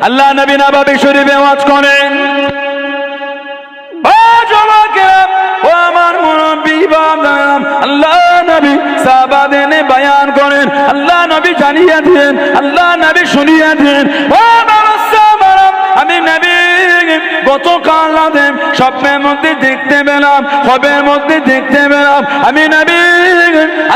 আল্লাহ নবী নববী শরীফে ওয়াজ করেন, ও আমার মুরব্বি বাবা, আল্লাহ নবী সাহাবাদের বয়ান করেন, আল্লাহ নবী জানিয়ে দিলেন, আল্লাহ নবী শুনিয়ে দিলেন, ও বাবা সাহাবারা, আমি নবী গতকাল রাতে স্বপ্নের মধ্যে দেখতে পেলাম, খবের মধ্যে দেখতে পেলাম, আমি নবী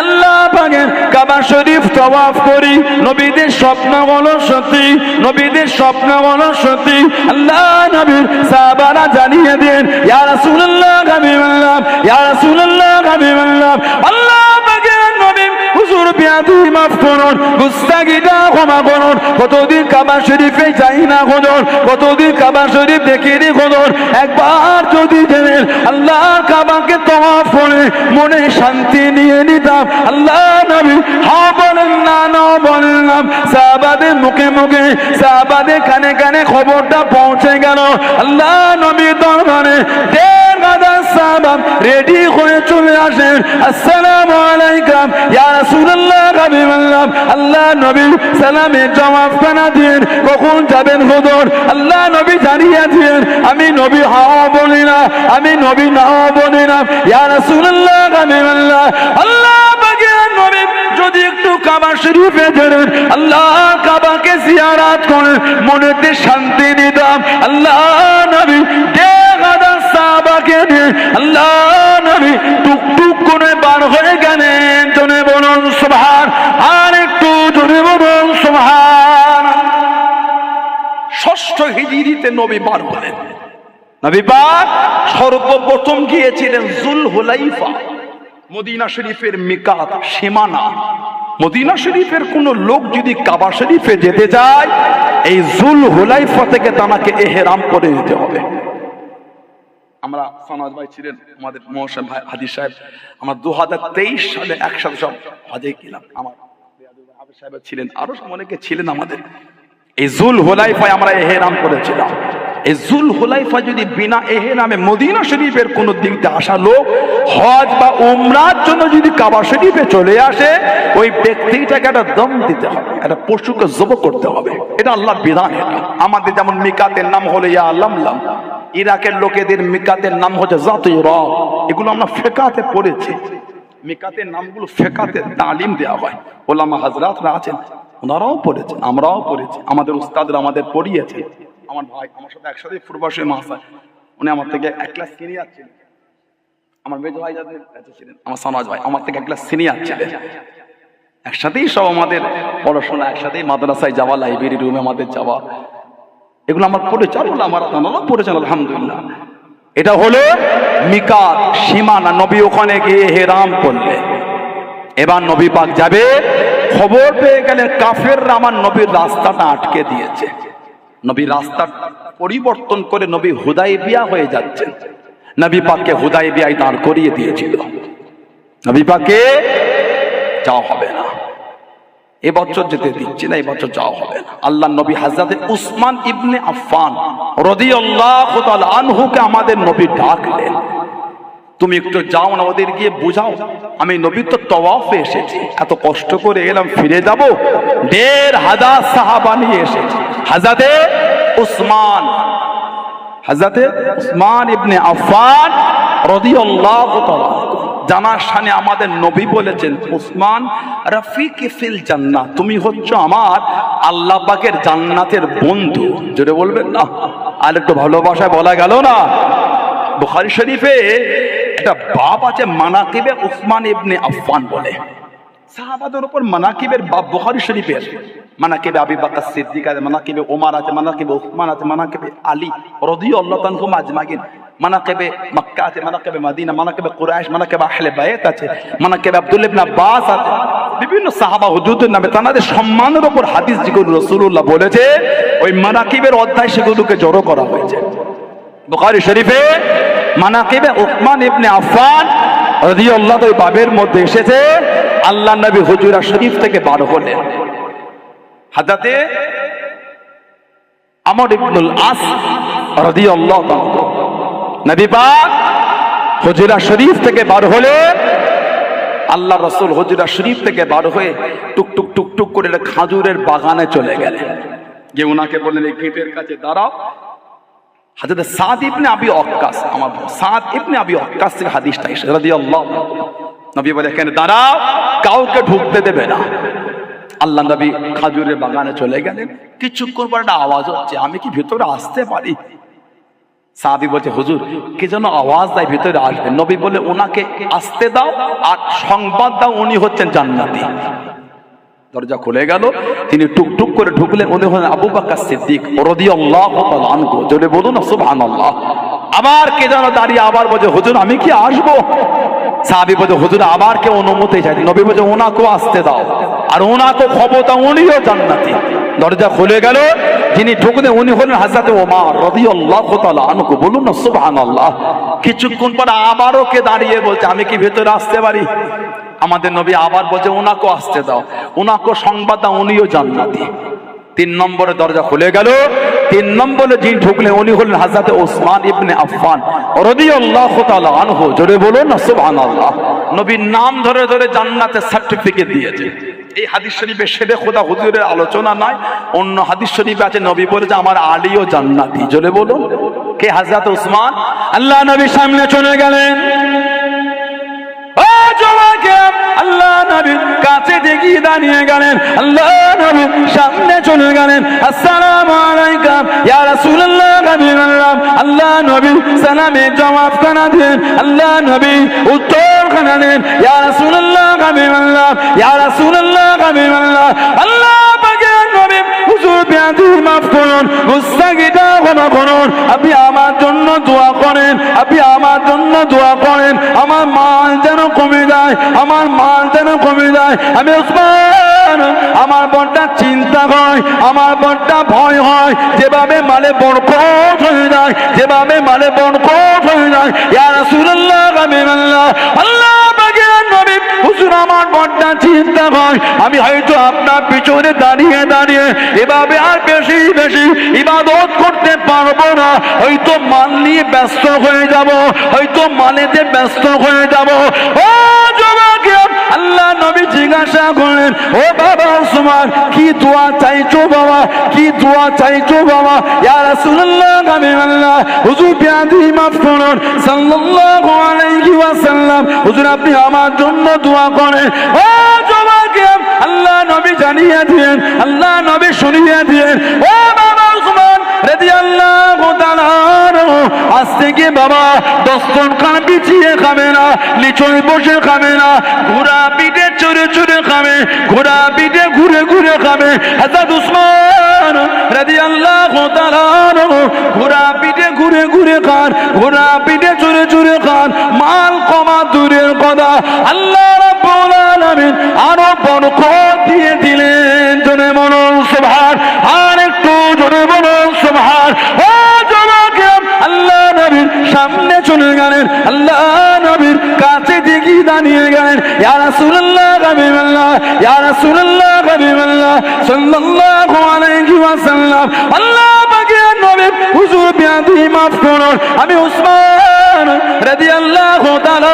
আল্লাহ পাকের কাবা শরীফ তওয়াফ করি, নবীদের স্বপ্ন হলো সত্যি, নবীদের স্বপ্ন হলো সত্যি। আল্লাহ নবীর সাহাবারা জানিয়ে দেন, ইয়া রাসূলুল্লাহ হাবিবাল্লাহ, ইয়া রাসূলুল্লাহ হাবিবাল্লাহ, আল্লাহ পাকের নবী হুজুর বিয়াদি মাফ করুন, গুস্তাগিটা ক্ষমা করুন, কতদিন কাবা শরীফে যাই না হুজুর, কতদিন কাবা শরীফ দেখিনি হুজুর, একবার যদি জেনেন আল্লাহর কাবাকে তওয়াফ করে মনে শান্তি নিয়ে নিতাম। আল্লাহ নবী হ্যাঁ বলেন না, না বলেন না, সাহাবাদের মুখে মুখে, সাহাবাদের কানে কানে খবরটা পৌঁছে গেল। আল্লাহ নবী দরবারে ১,৫০০ সাহাবা রেডি হয়ে চলে আসেন, আসসালামু আলাইকুম ইয়া রাসূলুল্লাহ হাবিবাল্লাহ, আল্লাহ নবী সালামের জবাবখানা দিন, কখন যাবেন হুজুর? আল্লাহ নবী জানিয়ে দিন, আমি নবী হ্যাঁ বলি না, আমি নবী না বলি না, ইয়া রাসূলুল্লাহ হাবিবাল্লাহ, আল্লাহ পাকের নবী যদি একটু কাবা শরীফে যাবেন, আল্লাহ কাবাকে জিয়ারত করেন, মনেতে শান্তি নিতাম। আল্লাহ নবী ১,৫০০ সাহাবাকে নিয়ে আল্লাহ নবী টুকটুক করে বার হয়ে গেলেন, জনে বলুন সুবহান, আর একটু জনে বলুন সুবহান। ৬ষ্ঠ হিজরিতে নবী বার হলেন। নবী পাক সর্বপ্রথম গিয়েছিলেন যুলহুলাইফা, মদিনা শরীফের মিকাত, সীমানা। মদিনা শরীফের কোন লোক যদি কাবা শরীফে যেতে চায়, এই যুলহুলাইফা থেকে তাকে ইহরাম করে নিতে হবে। আমরা সানাজ ভাই ছিলেন, আমাদের মহসিন ভাই, হাদি সাহেব, আমরা ২০২৩ সালে একসাথে সব হজে গেলাম, আমার হাফেজ সাহেব ছিলেন, আরো অনেকে ছিলেন আমাদের। এই যুলহুলাইফায় আমরা ইহরাম করেছিলাম। এই যুলহুলাইফা যদি বিনা ইহরামে মদিনা শরীফের কোন দিক দিয়ে আসা লোক হজ বা উমরার জন্য যদি কাবা শরীফে চলে আসে, ওই ব্যক্তিটাকে একটা দম দিতে হবে, একটা পশুকে জবাই করতে হবে। এটা আল্লাহর বিধান। এটা আমাদের যেমন মিকাতের নাম হলো ইয়া লামলাম, ইরাকের লোকেদের মিকাতের নাম হচ্ছে জাতুই র, এগুলো আমরা ফিকাতে পড়েছি। মিকাতের নামগুলো ফিকাতে তালিম দেওয়া হয়, ওলামা হযরতরা আছেন, ওনারাও পড়েছেন, আমরাও পড়েছি, আমাদের উস্তাদরা আমাদের পড়িয়েছে। আমার ভাই আমার সাথে একসাথে ফুরবাসী মাহসান, উনি আমার থেকে ১ ক্লাস সিনিয়র ছিলেন। আমার মেজো ভাই যাদের ছিলেন, আমার সানাজ ভাই আমার থেকে ১ ক্লাস সিনিয়র ছিলেন। একসাথেই সব আমাদের পড়াশোনা, একসাথেই মাদ্রাসায় যাওয়া, লাইব্রেরি রুমে আমাদের যাওয়া, এগুলো আমার পড়েছে, আর আমার পড়েছেন আলহামদুলিল্লাহ। এটা হলো মিকাত, সীমানা। নবী ওখানে গিয়ে ইহরাম করলেন। এবার নবী পাক যাবে, খবর পেয়ে গেলেন কাফেররা আমার নবীর রাস্তাটা আটকে দিয়েছে। নবী রাস্তা পরিবর্তন করে নবী হুদাইবিয়া হয়ে যাচ্ছেন। নবী পাককে হুদাইবিয়ায় দাঁড় করিয়ে দিয়েছিল। নবী পাককে যাওয়া হবে না, এবছর যেতে দিচ্ছি না, এবছর যাওয়া হবে না। আল্লাহ নবী হযরত উসমান ইবনে আফফান রাদিয়াল্লাহু তাআলা আনহুকে আমাদের নবী ডাকলেন, তুমি একটু যাও না, ওদের গিয়ে বুঝাও, আমি নবী তো তওয়াফে এসেছি, এত কষ্ট করে এলাম, ফিরে যাব? ১,৫০০ সাহাবা নিয়ে এসেছি। হযরতে উসমান ইবনে আফফান রাদিয়াল্লাহু তাআলা জানার শানে আমাদের নবী বলেছেন, উসমান রাফিকি ফিল জান্নাহ, তুমি হচ্ছ আমার আল্লাহ পাকের জান্নাতের বন্ধু। জোরে বলবেন না? আর একটু ভালোবাসায় বলা গেল না? বুখারী শরীফে একটা বাব আছে মানাকিবে উসমান ইবনে আফফান বলে, সাহাবাদের উপর মানাকিবের বাব বুখারী শরীফে আছে। মানাকিবে আবু বকর সিদ্দিক আছে, মানাকিবে ওমর আছে, মানাকিবে উসমান আছে, মানাকিবে আলী রাদিয়াল্লাহু আনহুম আজমাইন, মানাকিবে মক্কা আছে, মানাকিবে মদিনা, মানাকিবে কুরাইশ, মানাকিবে আহলে বাইত আছে, মানাকিবে আব্দুল্লাহ ইবনে আব্বাস আছে। বিভিন্ন সাহাবা হুজুরদের নামে তাদের সম্মানের উপর হাদিস যেগুলো রাসূলুল্লাহ বলেছে, ওই মানাকিবের অধ্যায় সেগুলোকে জড়ো করা হয়েছে বুখারী শরীফে। মানাকিবে উসমান ইবনে আফফান রাদিয়াল্লাহু তাআলা বাবের মধ্যে এসেছে। আল্লাহ নবী হুজুরা শরীফ থেকে বার হলেন। হযরতে আমর ইবনুল আস রাদিয়াল্লাহু তাআলা নবী পাক হুজুরা শরীফ থেকে বার হলে, আল্লাহ রাসূল হুজুরা শরীফ থেকে বার হয়ে টুকটুক টুকটুক করে খাজুরের বাগানে চলে গেলেন। গিয়ে ওনাকে বললেন এই গেটের কাছে দাঁড়াও। হযরত সাদ ইবনে আবি ওয়াক্কাস, আমার সাদ ইবনে আবি ওয়াক্কাস থেকে হাদিসটা এসেছে রাদিয়াল্লাহু আনহু। নবী বলে এখানে দাঁড়াও, কাউকে ঢুকতে দেবে না। আল্লাহ নবী খাজুরের বাগানে চলে গেলেন। কিছুক্ষণ পর একটা আওয়াজ হচ্ছে, আমি কি ভিতরে আসতে পারি? সাহাবী বলছে হুজুর কে যেন আওয়াজ দেয় ভিতরে আসবেন। নবী বলে ওনাকে আসতে দাও আর সংবাদ দাও উনি হচ্ছেন জান্নাতি। দরজা খুলে গেল, তিনি টুকটুক করে ঢুকলেন। উনি হলেন আবু বকর সিদ্দিক রাদিয়াল্লাহু তাআলা আনহু। জোরে বলুন সুবহানাল্লাহ। আবার কে যেন দাঁড়িয়ে আবার বলে হুজুর আমি কি আসবো? সাহাবী বলে হুজুর আবার কে অনুমতি চাই। নবী বলে ওনাকেও আসতে দাও আর ওনাকে খবর দাও উনিও জান্নাতি। দরজা খুলে গেল, যিনি ঢুকলেন উনি হলেন হযরত ওমর রাদিয়াল্লাহু তাআলা আনহু। বলুন না সুবহানাল্লাহ। কিছুক্ষণ পর আবারও কে দাঁড়িয়ে বলছে আমি কি ভেতরে আসতে পারি? আমাদের নবী আবার বলছে ওনাকেও আসতে দাও, ওনাকেও সংবাদ দাও উনিও জান্নাতি। 3 নম্বরে দরজা খুলে গেল। 3 নম্বরে যিনি ঢুকলেন উনি হলেন হযরত ওসমান ইবনে আফফান রাদিয়াল্লাহু তাআলা আনহু। জোরে বলুন না সুবহানাল্লাহ। নবীর নাম ধরে ধরে জান্নাতের সার্টিফিকেট দিয়েছে। এই হাদিস শরীফে শেরে খোদা হুজুরের আলোচনা নাই, অন্য হাদিস শরীফে আছে নবী বলেছে আমার আলীও জান্নাতি। জোরে বলুন কে? হযরত ওসমান। আল্লাহ নবী সামনে চলে গেলেন। আল্লাহ নবী কাছে দেখিয়ে দাঁড়িয়ে গেলেন। আল্লাহ নবী সামনে চলে গেলেন। আসসালামু আলাইকুম ইয়া রাসূলুল্লাহ। আল্লাহ নবী সালামের জবাব খানা দেন। আল্লাহ নবী উত্তর খানা দেন ইয়া রাসূলুল্লাহ হাবিবাল্লাহ, ইয়া রাসূলুল্লাহ হাবিবাল্লাহ। আল্লাহ পাকের নবী হুজুর বিয়াদি মাফ করুন, মুস্তাগিদা ক্ষমা করুন। আপনি আমার জন্য দোয়া করেন, আপনি আমার জন্য দোয়া করেন। আমার মাল যেন কমে যায়, আমার মাল যেন কমে যায়। আমি ওসমান, আমার বড়টা চিন্তা হয়, আমার বড়টা ভয় হয়। যেভাবে মালে বরকত হয়ে যায়, যেভাবে মালে বরকত হয়ে যায়। ইয়া রাসূলুল্লাহ হাবিবাল্লাহ। আল্লাহ পাকের নবী হুজুর আমার বড়টা চিন্তা হয়। আমি হয়তো আপনার পিছনে দাঁড়িয়ে দাঁড়িয়ে এভাবে আর বেশি বেশি ইবাদত করতে পারবো না। হয়তো মাল নিয়ে ব্যস্ত হয়ে যাব, হয়তো মালেতে ব্যস্ত হয়ে যাব। ও যুবক, আল্লাহ নবী জিজ্ঞাসা করলেন ও বাবা ওসমান কি দোয়া চাইছো বাবা, কি দোয়া চাইছো বাবা? ইয়া রাসূলুল্লাহ হাবিবাল্লাহ হুজুর বিয়াদি মাফ করুন সাল্লাল্লাহু আলাইহি ওয়াসাল্লাম। হুজুর আপনি আমার জন্য দোয়া করেন। ও যুবক, আল্লাহ নবী জানিয়ে দিয়েন, আল্লাহ নবী শুনিয়ে দিয়েন। ও বাবা ওসমান রাদিয়াল্লাহু তাআলা আজ থেকে বাবা দস্তরখানা বিছিয়ে খাবে না, নিচয় বসে খাবে না, ঘোড়া পিঠে চড়ে চড়ে খাবে, ঘোড়া পিঠে ঘুরে ঘুরে খাবে। হযরত ওসমান রাদিয়াল্লাহু তাআলা ঘোড়া পিঠে ঘুরে ঘুরে খান, ঘোড়া পিঠে চড়ে চড়ে খান। মাল কমা দূরের কথা, আল্লাহ রাব্বুল আলামিন আরো বরকত দিয়ে দিলেন। জোরে বলুন সুবহান। আর একটু জোরে বলুন সুবহান। ও যুবক, আল্লাহ নবীর সামনে চলে গেলেন, আল্লাহ নবীর কাছে দিকে দাঁড়িয়ে গেলেন। ইয়া রাসূলুল্লাহ হাবিবাল্লাহ, ইয়া রাসূলুল্লাহ হাবিবাল্লাহ সাল্লাল্লাহু আলাইহি ওয়াসাল্লাম। আল্লাহ পাকের নবী হুজুর বিয়াদি মাফ করুন। আমি ওসমান রাদিয়াল্লাহু তাআলা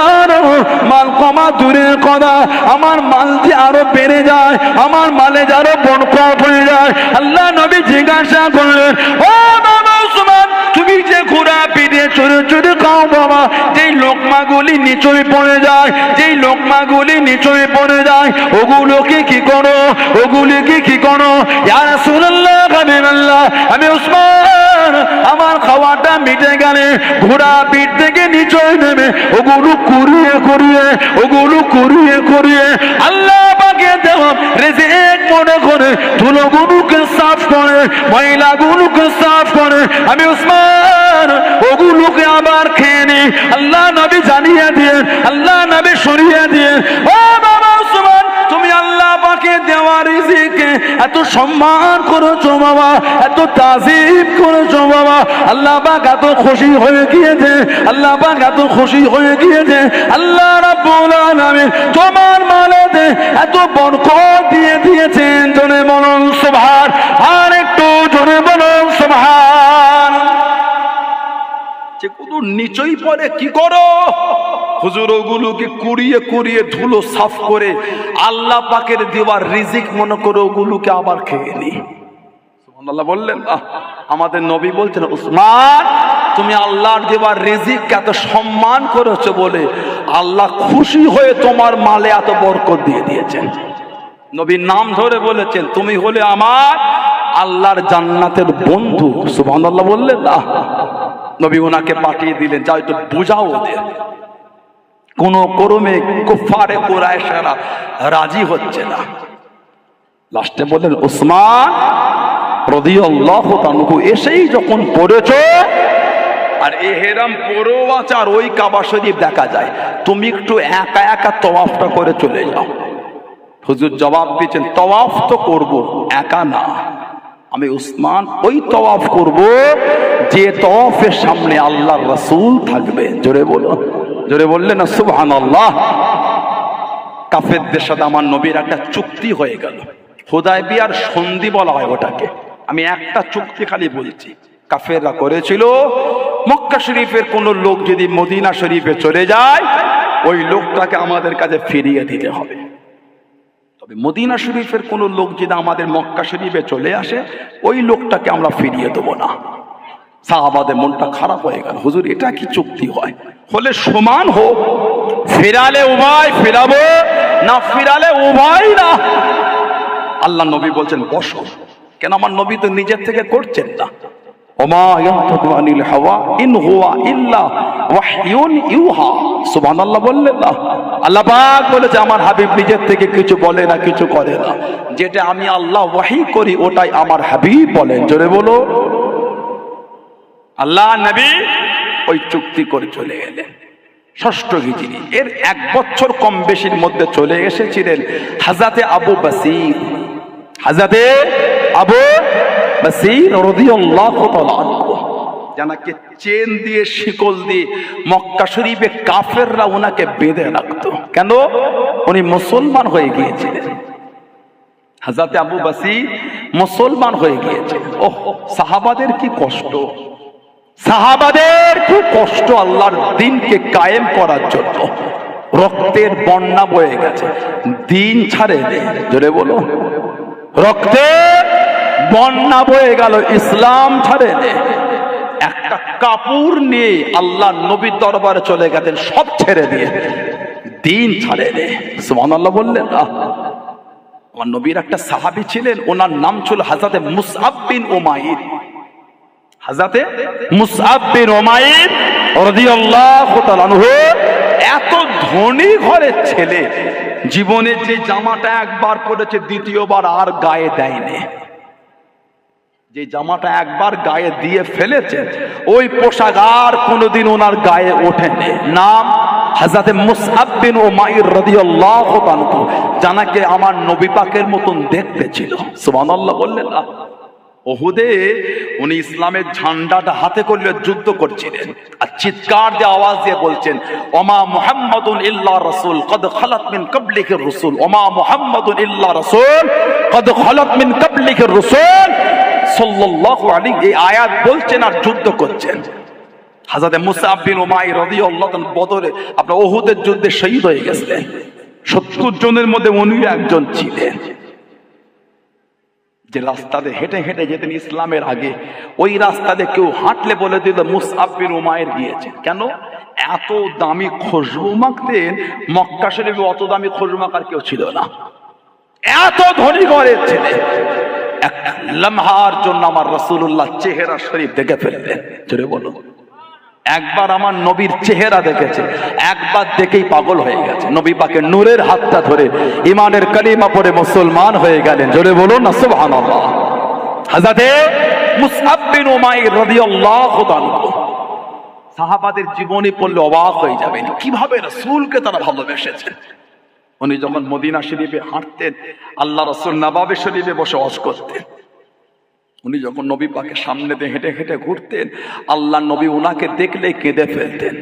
মাল কমা দূরের কথা, আমার মাল যে আরো বেড়ে যায়, আমার মালে আরো বরকত হয়ে যায়। আল্লাহ নবী জিজ্ঞাসা করলেন ও বাবা ওসমান তুমি যে ঘোড়া পিঠে চড়ে চড়ে খাও বাবা, যেই লোকমাগুলি নিচয় পড়ে যায়, যেই লোকমাগুলি নিচয় পড়ে যায় ওগুলোকে কি করো, ওগুলিকে কি করো? ইয়া রাসূলুল্লাহ হাবিবাল্লাহ আমি ওসমান আমার খাওয়াটা মিটে গেলে ঘোড়া পিঠ থেকে নিচয় নেমে ওগুলো কুড়িয়ে কুড়িয়ে, ওগুলো কুড়িয়ে কুড়িয়ে আল্লাহ পাকে দেওয়া রিজিক মনে করে ধুলোগুলোকে সাফ করে, ময়লাগুলোকে সাফ করে আমি ওসমান ওগুলোকে আবার খেয়ে নি। আল্লাহ নবী জানিয়ে দিয়ে, আল্লাহ নবী সরিয়ে দিয়ে। ও বাবা ওসমান তুমি আল্লাহ পাকে দেওয়া রিজিকে এত সম্মান করেছো বাবা, এত তাজিম করেছো বাবা। আল্লাহ পাক এত খুশি হয়ে গিয়েছে, আল্লাহ পাক এত খুশি হয়ে গিয়েছে। আল্লাহ রাব্বুল আলামিন তোমার মালেতে এত বরকত দিয়ে দিয়েছেন। জোরে বলুন সুবহান। আর একটু জোরে বলুন সুবহান। যে কত নিচই পড়ে কি করো? হুজুর ওগুলোকে কুড়িয়ে কুড়িয়ে ধুলো সাফ করে আল্লাহ পাকের দেওয়ার রিজিক মনে করে ওগুলোকে আবার খেয়ে নি। আল্লাহ বললেন আমাদের নবী বলছেন উসমান তুমি আল্লাহর দেওয়ার রিজিক এত সম্মান করেছো বলে আল্লাহ খুশি হয়ে তোমার মালে এত বরকত দিয়ে দিয়েছেন। নবীর নাম ধরে বলেছেন তুমি হলে আমার আল্লাহর জান্নাতের বন্ধু। সুবহানাল্লাহ বললেন না। নবী ওনাকে পাঠিয়ে দিলেন যাও একটু বুঝাও ওদের। কোন করমে কুফারে কুরাইশরা রাজি হচ্ছে না। লাস্টে বললেন উসমান রাদিয়াল্লাহু তাআলা এসেই যখন পড়েছো আর এহরাম পরেও আছে আর ওই কাবা শরীফ দেখা যায়, তুমি একটু একা একা তওয়াফটা করে চলে যাও। হুজুর জবাব দিয়েছেন তওয়াফ তো করব, একা না। আমি উসমান ওই তওয়াফ করব যে তওয়াফের সামনে আল্লাহর রাসূল থাকবে। জোরে বলো, জোরে বললেন না সুবহানাল্লাহ। কাফেরদের সাথে আমার নবীর একটা চুক্তি হয়ে গেল। হুদায়বিয়ার সন্ধি বলা হয় ওটাকে। আমি একটা চুক্তি খালি বলছি। কাফেররা করেছিল মক্কা শরীফের কোন লোক যদি মদিনা শরীফে চলে যায় ওই লোকটাকে আমাদের কাছে ফিরিয়ে দিতে হবে। তবে মদিনা শরীফের কোন লোক যদি আমাদের মক্কা শরীফে চলে আসে ওই লোকটাকে আমরা ফিরিয়ে দেবো না। সাহাবাদের মনটা খারাপ হয়ে গেল। হুজুর এটা কি চুক্তি হয়? হলে সমান হোক, ফেরালে উভয় ফেরাবো, না ফিরালে উভয় না। আল্লাহ নবী বলছেন বসো। কেন? আমার নবী তো নিজের থেকে করছেন না। ওমা ইয়ানতাকু আনিল হাওয়া ইন হুয়া ইল্লা ওয়াহয়ুন ইউহা। সুবহানাল্লাহ বললেন না। আল্লাহ পাক বলেছে আমার হাবিব নিজের থেকে কিছু বলে না, কিছু করে না। যেটা আমি আল্লাহ ওয়াহি করি ওটাই আমার হাবিব বলেন। জোরে বলো। আল্লাহ নবী ওই চুক্তি করে চলে গেলেন। ষষ্ঠ হিজরি এর 1 বছর কম বেশির মধ্যে চলে এসেছিলেন হযরতে আবু বসীর। হযরতে আবু বসীর রাদিয়াল্লাহু তাআলা আনহু জানাকে চেন দিয়ে শিকল দিয়ে মক্কা শরীফে কাফেররা ওনাকে বেঁধে রাখতো। কেন? উনি মুসলমান হয়ে গিয়েছিলেন। হযরতে আবু বসীর মুসলমান হয়ে গিয়েছেন। ওহ সাহাবাদের কি কষ্ট, সাহাবাদের খুব কষ্ট আল্লাহর দ্বীনকে কায়েম করার জন্য। রক্তের বন্যা বয়ে গেছে, দ্বীন ছাড়ে নেই। জোরে বলো। রক্তের বন্যা বয়ে গেল, ইসলাম ছাড়ে নেই। একটা কাপড় নিয়ে আল্লাহ নবীর দরবারে চলে গেছেন সব ছেড়ে দিয়ে, দ্বীন ছাড়ে নেই। সুবহানাল্লাহ বললেন না। আমার নবীর একটা সাহাবী ছিলেন, ওনার নাম ছিল হযরতে মুসআব বিন উমাইর। হযরতে মুসআব বিন উমাইর রাদিয়াল্লাহু তাআলা আনহু এত ধনী ঘরের ছেলে, জীবনে যে জামাটা একবার পরেছে দ্বিতীয়বার আর গায়ে দেয়নি। যে জামাটা একবার গায়ে দিয়ে ফেলেছে ওই পোশাক আর কোনোদিন ওনার গায়ে ওঠেনি। নাম হযরতে মুসআব বিন উমাইর রাদিয়াল্লাহু তাআলা, জানাকে আমার নবী পাকের মতন দেখতে ছিল। সুবহানাল্লাহ বললেন না। উহুদে উনি ইসলামের ঝান্ডাটা হাতে করে যুদ্ধ করছিলেন আর চিৎকার দিয়ে আওয়াজ দিয়ে বলছেন ওমা মুহাম্মাদুন ইল্লা রাসূল কদ খালাত মিন ক্বাবলিহির রাসূল, ওমা মুহাম্মাদুন ইল্লা রাসূল কদ খালাত মিন ক্বাবলিহির রাসূল সাল্লাল্লাহু আলাইহি। এই আয়াত বলছেন আর যুদ্ধ করছেন। হযরত মুসআব বিন উমাইর রাদিয়াল্লাহু তাআলা বদরে আপনার উহুদের যুদ্ধে শহীদ হয়ে গেছেন। 70 জনের মধ্যে উনি একজন ছিলেন। যে রাস্তাতে হেঁটে হেঁটে যেতেন ইসলামের আগে, ওই রাস্তাতে কেউ হাঁটলে বলে দিল মুসআব বিন উমাইর গিয়েছেন। কেন? এত দামি খুশবু মাখতেন, মক্কা শরীফে অত দামি খুশবু মাখার কেউ ছিল না। এত ধনী ঘরের ছেলে। এক লম্হার জন্য আমার রাসূলুল্লাহ চেহারা শরীফ দেখে ফেললেন। জোরে বলো। একবার আমার নবীর চেহারা দেখেছে, একবার দেখেই পাগল হয়ে গেছে। নবী পাকের নূরের হাতটা ধরে ঈমানের কালিমা পড়ে মুসলমান হয়ে গেলেন। জোরে বলুন না সুবহানাল্লাহ। হযরতে মুসআব বিন উমাইর রাদিয়াল্লাহু তাআলা সাহাবাদের জীবনী পড়লে অবাক হয়ে যাবেন কিভাবে রাসূলকে তারা ভালোবেসেছেন। উনি যখন মদিনা শরীফে হাঁটতেন, আল্লাহ রাসূল নবাবে শরীফে বসে ওয়াজ করতেন। উনি যখন নবী পাকের সামনে দিয়ে হেঁটে হেঁটে ঘুরতেন, আল্লাহ নবী ওনাকে দেখলেই কেঁদে ফেলতেন।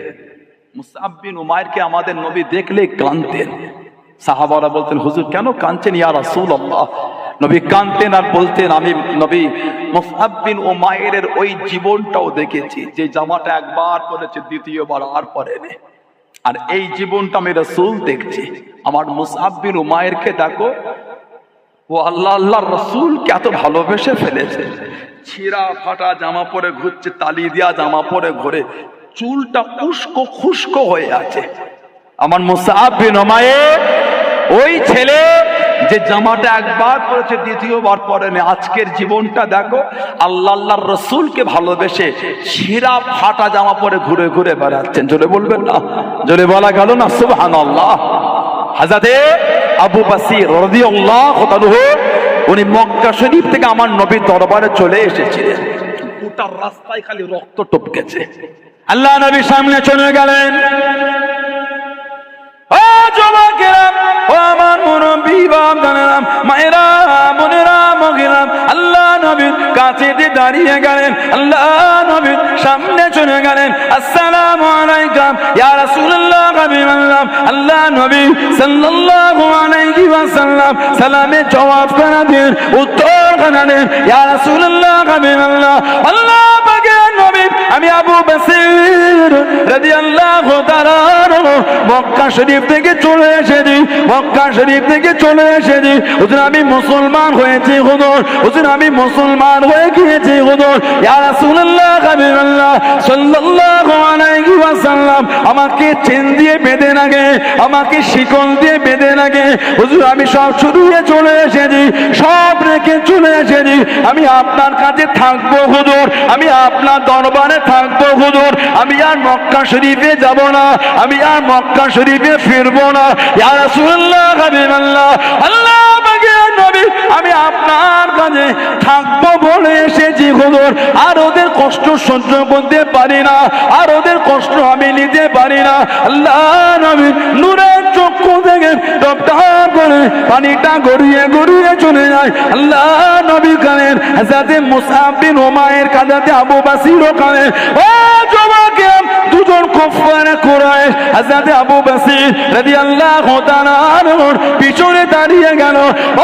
মুসআব বিন উমাইরকে আমাদের নবী দেখলেই কাঁদতেন। সাহাবারা বলতেন হুজুর কেন কাঁদছেন ইয়া রাসূলুল্লাহ? নবী কাঁদতেন আর বলতেন আমি নবী মুসআব বিন উমাইরের ওই জীবনটাও দেখেছি, যে জামাটা একবার পরেছে দ্বিতীয়বার আর পরেনি। আর এই জীবনটা আমি রাসূল দেখছি। আমার মুসআব বিন উমাইরকে দেখো, ও আল্লাহ, আল্লাহর রাসূলকে এত ভালোবেসে ফেলেছে, ছিঁড়া ফাটা জামা পরে ঘুরছে, তালি দেওয়া জামা পরে ঘুরে, চুলটা উস্কো খুস্কো হয়ে আছে। আমার মুসআব বিন উমাইর ওই ছেলে যে জামাটা একবার পরেছে দ্বিতীয়বার পরেনি, আজকের জীবনটা দেখো, আল্লাহ আল্লাহর রাসূলকে ভালোবেসে ছিঁড়া ফাটা জামা পরে ঘুরে ঘুরে বেড়াচ্ছেন। জোরে বলবেন না? জোরে বলা গেল না? সুবহানাল্লাহ। হযরতে আবু বসির রাদিয়াল্লাহু তাআলা উনি মক্কা শরীফ থেকে আমার নবীর দরবারে চলে এসেছিলেন, গোটা রাস্তায় খালি রক্ত টপকেছে। আল্লাহ নবী সামনে চলে গেলেন, ও যুবকেরা, ও আমার মুরব্বি বাপ-দাদারা, মায়েরা, বোনেরা, মহিলা, আল্লাহ নবীর কাছে দাঁড়িয়ে গেলেন, আল্লাহ নবীর সামনে চলে গেলেন। আসসালামু আলাইকুম ইয়া রাসূলুল্লাহ, হাবিবাল্লাহ। আল্লাহ নবী সাল্লাল্লাহু আলাইহি ওয়াসাল্লাম সালামে জবাব করে দেন, উত্তর করে দেন, ইয়া রাসূলুল্লাহ, হাবিবাল্লাহ। আল্লাহ পাকের নবী, আমি আবু বসির রাদিয়াল্লাহু তাআলা মক্কা শরীফ থেকে চলে এসেছি, মক্কা শরীফ থেকে চলে এসেছি। হুজুর আমি মুসলমান হয়েছি হুজুর, হুজুর আমি মুসলমান হয়ে গিয়েছি হুজুর। ইয়া রাসূলুল্লাহ, হাবিবাল্লাহ সাল্লাল্লাহু আলাইহি ওয়াসাল্লাম আমাকে চেন দিয়ে বেঁধে রাখে, আমাকে শিকল দিয়ে বেঁধে রাখে হুজুর। আমি সব ছুড়িয়ে চলে এসেছি, সব রেখে চলে এসেছি। আমি আপনার কাছে থাকবো হুজুর, আমি আপনার দরবারে থাকবো হুজুর। আমি আর মক্কা শরীফে যাব না, আমি আর মক্কা শরীফে ফিরবো না। ইয়া রাসূলুল্লাহ, হাবিবাল্লাহ। আল্লাহ পাকের নবী, আমি আপনার কাছে থাকবো বলে এসেছি হুজুর। আর ওদের কষ্ট সহ্য করতে পারি না, আর ওদের কষ্ট আমি নিতে পারি না। আল্লাহ নবী নূরের চক্ষু থেকে টপ টপ করে পানিটা গড়িয়ে গড়িয়ে চলে যায়। আল্লাহ নবী কানের হযরতে মুসআব বিন উমাইর কাঁদাতে, আবু বসির কানের। ও যুবকেরা, দুজন কুফার কুরাইশ হযরতে আবু বসির রাদিয়াল্লাহু তাআলা আনহুর পিছনে দাঁড়িয়ে গেল।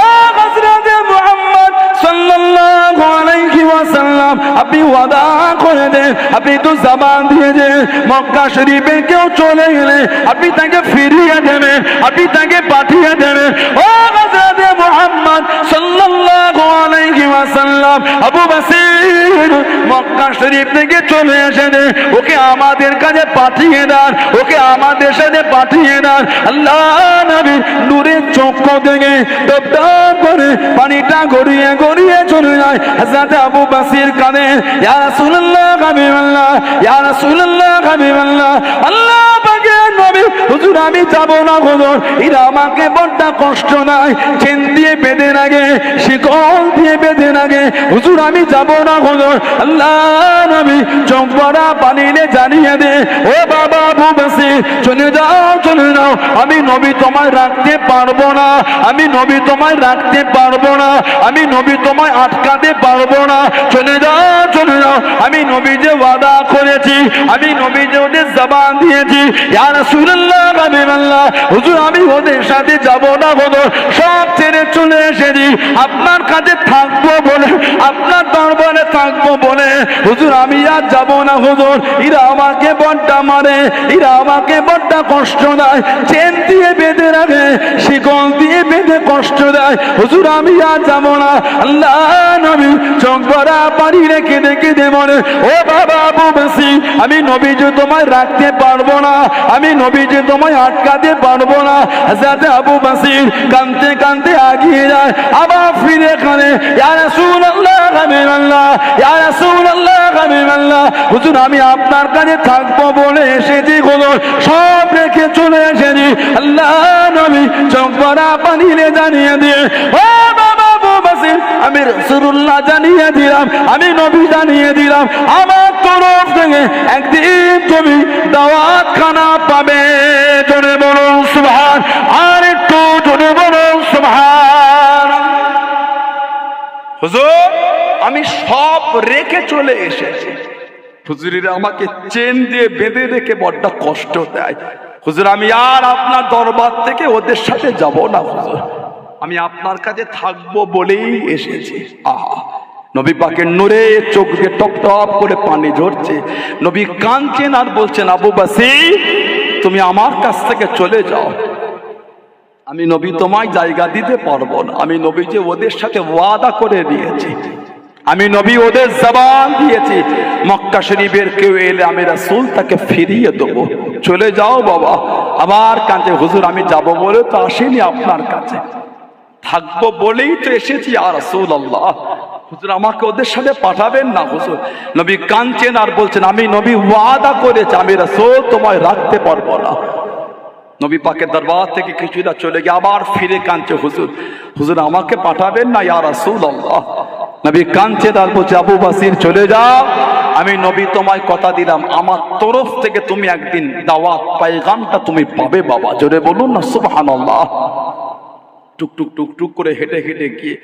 ও হযরতে মুহাম্মদ সাল্লাল্লাহু আলাইহি ওয়াসাল্লাম, আপনি ওয়াদা করে দেন, আপনি তো জবান দিয়ে দেন, মক্কা শরীফে কেউ চলে গেলে আপনি তাকে ফিরিয়ে দেবেন, আপনি তাকে পাঠিয়ে দেবেন। ও হযরতে মুহাম্মদ সাল্লাল্লাহু আলাইহি ওয়াসাল্লাম, আবু বসির মক্কা শরীফ থেকে চলে এসেছে, ওকে আমাদের কাছে পাঠিয়ে দেন, ওকে আমাদের সাথে পাঠিয়ে দেন। আল্লাহ নবী নূরের চক্ষু থেকে টপ টপ করে পানিটা গড়িয়ে গড়িয়ে চলে যায়। হযরত আবু বসির কাঁদেন, ইয়া রাসূলুল্লাহ, হাবিবাল্লাহ, ইয়া রাসূলুল্লাহ, হাবিবাল্লাহ। আল্লাহ পাকের নবী, হুজুর আমি যাব না হুজুর, এরা আমাকে বড্ড কষ্ট দেয়, চেন দিয়ে বেঁধে রাখে, শিকল দিয়ে বেঁধে রাখে, হুজুর আমি যাব না হুজুর। আল্লাহ নবী চোখ ভরা পানিতে জানিয়ে দে, ও বাবা আবু বসির, চলে যাও, চলে যাও, আমি নবী তোমায় রাখতে পারবো না, আমি নবী তোমায় রাখতে পারবো না, আমি নবী তোমায় আটকাতে পারবো না। চলে যাও, চলে যাও, আমি নবী যে ওয়াদা করেছি, আমি নবী যে ওদের জবান দিয়েছি, ইয়া রাসূলুল্লাহ, হাবিবাল্লাহ, হুজুর আমি ওদের সাথে যাব না হুজুর, সব ছেড়ে চলে এসেছি আপনার কাছে থাকবো বলে, আপনার দরবারে থাকবো বলে হুজুর। আমি আর যাব না হুজুর, এরা আমাকে বড্ড মারে, এরা আমাকে বড্ড কষ্ট দেয়, চেন দিয়ে বেঁধে রাখে, শিকল দিয়ে বেঁধে কষ্ট দেয় হুজুর, আমি আর যাব না। আল্লাহ নবী চোখ ভরা পানি রেখে দেখে দে বলে, ও বাবা আবু বসির, আমি নবী যে তোমায় রাখতে পারবো না, আমি নবী যে তোমায় আটকাতে পারবো না। হযরত আবু বসির কাঁদতে কাঁদতে আগিয়ে যায়, আবার ফিরে কাঁদে, ইয়া রাসূলুল্লাহ, হাবিবাল্লাহ, ইয়া রাসূলুল্লাহ, হাবিবাল্লাহ, হুজুর আমি আপনার কাছে থাকবো বলে এসেছি হুজুর, সব রেখে চলে এসেছি। আল্লাহ নবী চোখ ভরা পানি জানিয়ে দিয়ে, ও বাবা আবু বসির, আমি রাসূলুল্লাহ জানিয়ে দিলাম, আমি নবী জানিয়ে দিলাম, আমার তরফ থেকে একদিন তুমি দাওয়াত খানা পাবে। জোরে বলুন সুবহান, আর একটু জোরে বলুন সুবহান। হুজুর আমি সব রেখে চলে এসেছি, হুজুরেরা আমাকে চেন দিয়ে বেঁধে রেখে বড্ড কষ্ট দেয় হুজুর, আমি আর আপনার দরবার থেকে ওদের সাথে যাব না হুজুর, আমি আপনার কাছে থাকবো বলেই এসেছি। আহা, নবী পাকের নূরে চোখ দিয়ে টপ টপ করে পানি ঝরছে, নবী কাঁদছেন আর বলছেন, আবু বসির তুমি আমার কাছ থেকে চলে যাও, আমি নবী তোমায় জায়গা দিতে পারবো না। আমি নবী যে ওদের সাথে ওয়াদা করে দিয়েছি, আমি নবী ওদের জবান দিয়েছি, মক্কা শরীফের কেউ এলে আমি রাসূল তাকে ফিরিয়ে দেবো। চলে যাও বাবা। আবার কাঁদে, হুজুর আমি যাব বলে তো আসিনি আপনার কাছে, থাকবো বলেই তো এসেছি। ইয়া রাসূলুল্লাহ, হুজুর আমাকে ওদের সাথে পাঠাবেন না। হুজুর নবী কাঁদছেন আর বলছেন, আমি নবী ওয়াদা করেছি, আমি রাসূল তোমায় রাখতে পারবো না। নবী পাকের দরবার থেকে কিছুটা চলে গিয়ে আবার ফিরে কাঁদছে, হুজুর হুজুর আমাকে পাঠাবেন না ইয়া রাসূলুল্লাহ। নবী কাঁদছেন আর বলছে, আবু বাসির চলে যাও, আমি নবী তোমায় কথা দিলাম আমার তরফ থেকে তুমি একদিন দাওয়াত পায়গামটা তুমি পাবে বাবা। জোরে বলুন না সুবহানাল্লাহ। টুকটুক টুকটুক করে হেঁটে হেঁটে গিয়ে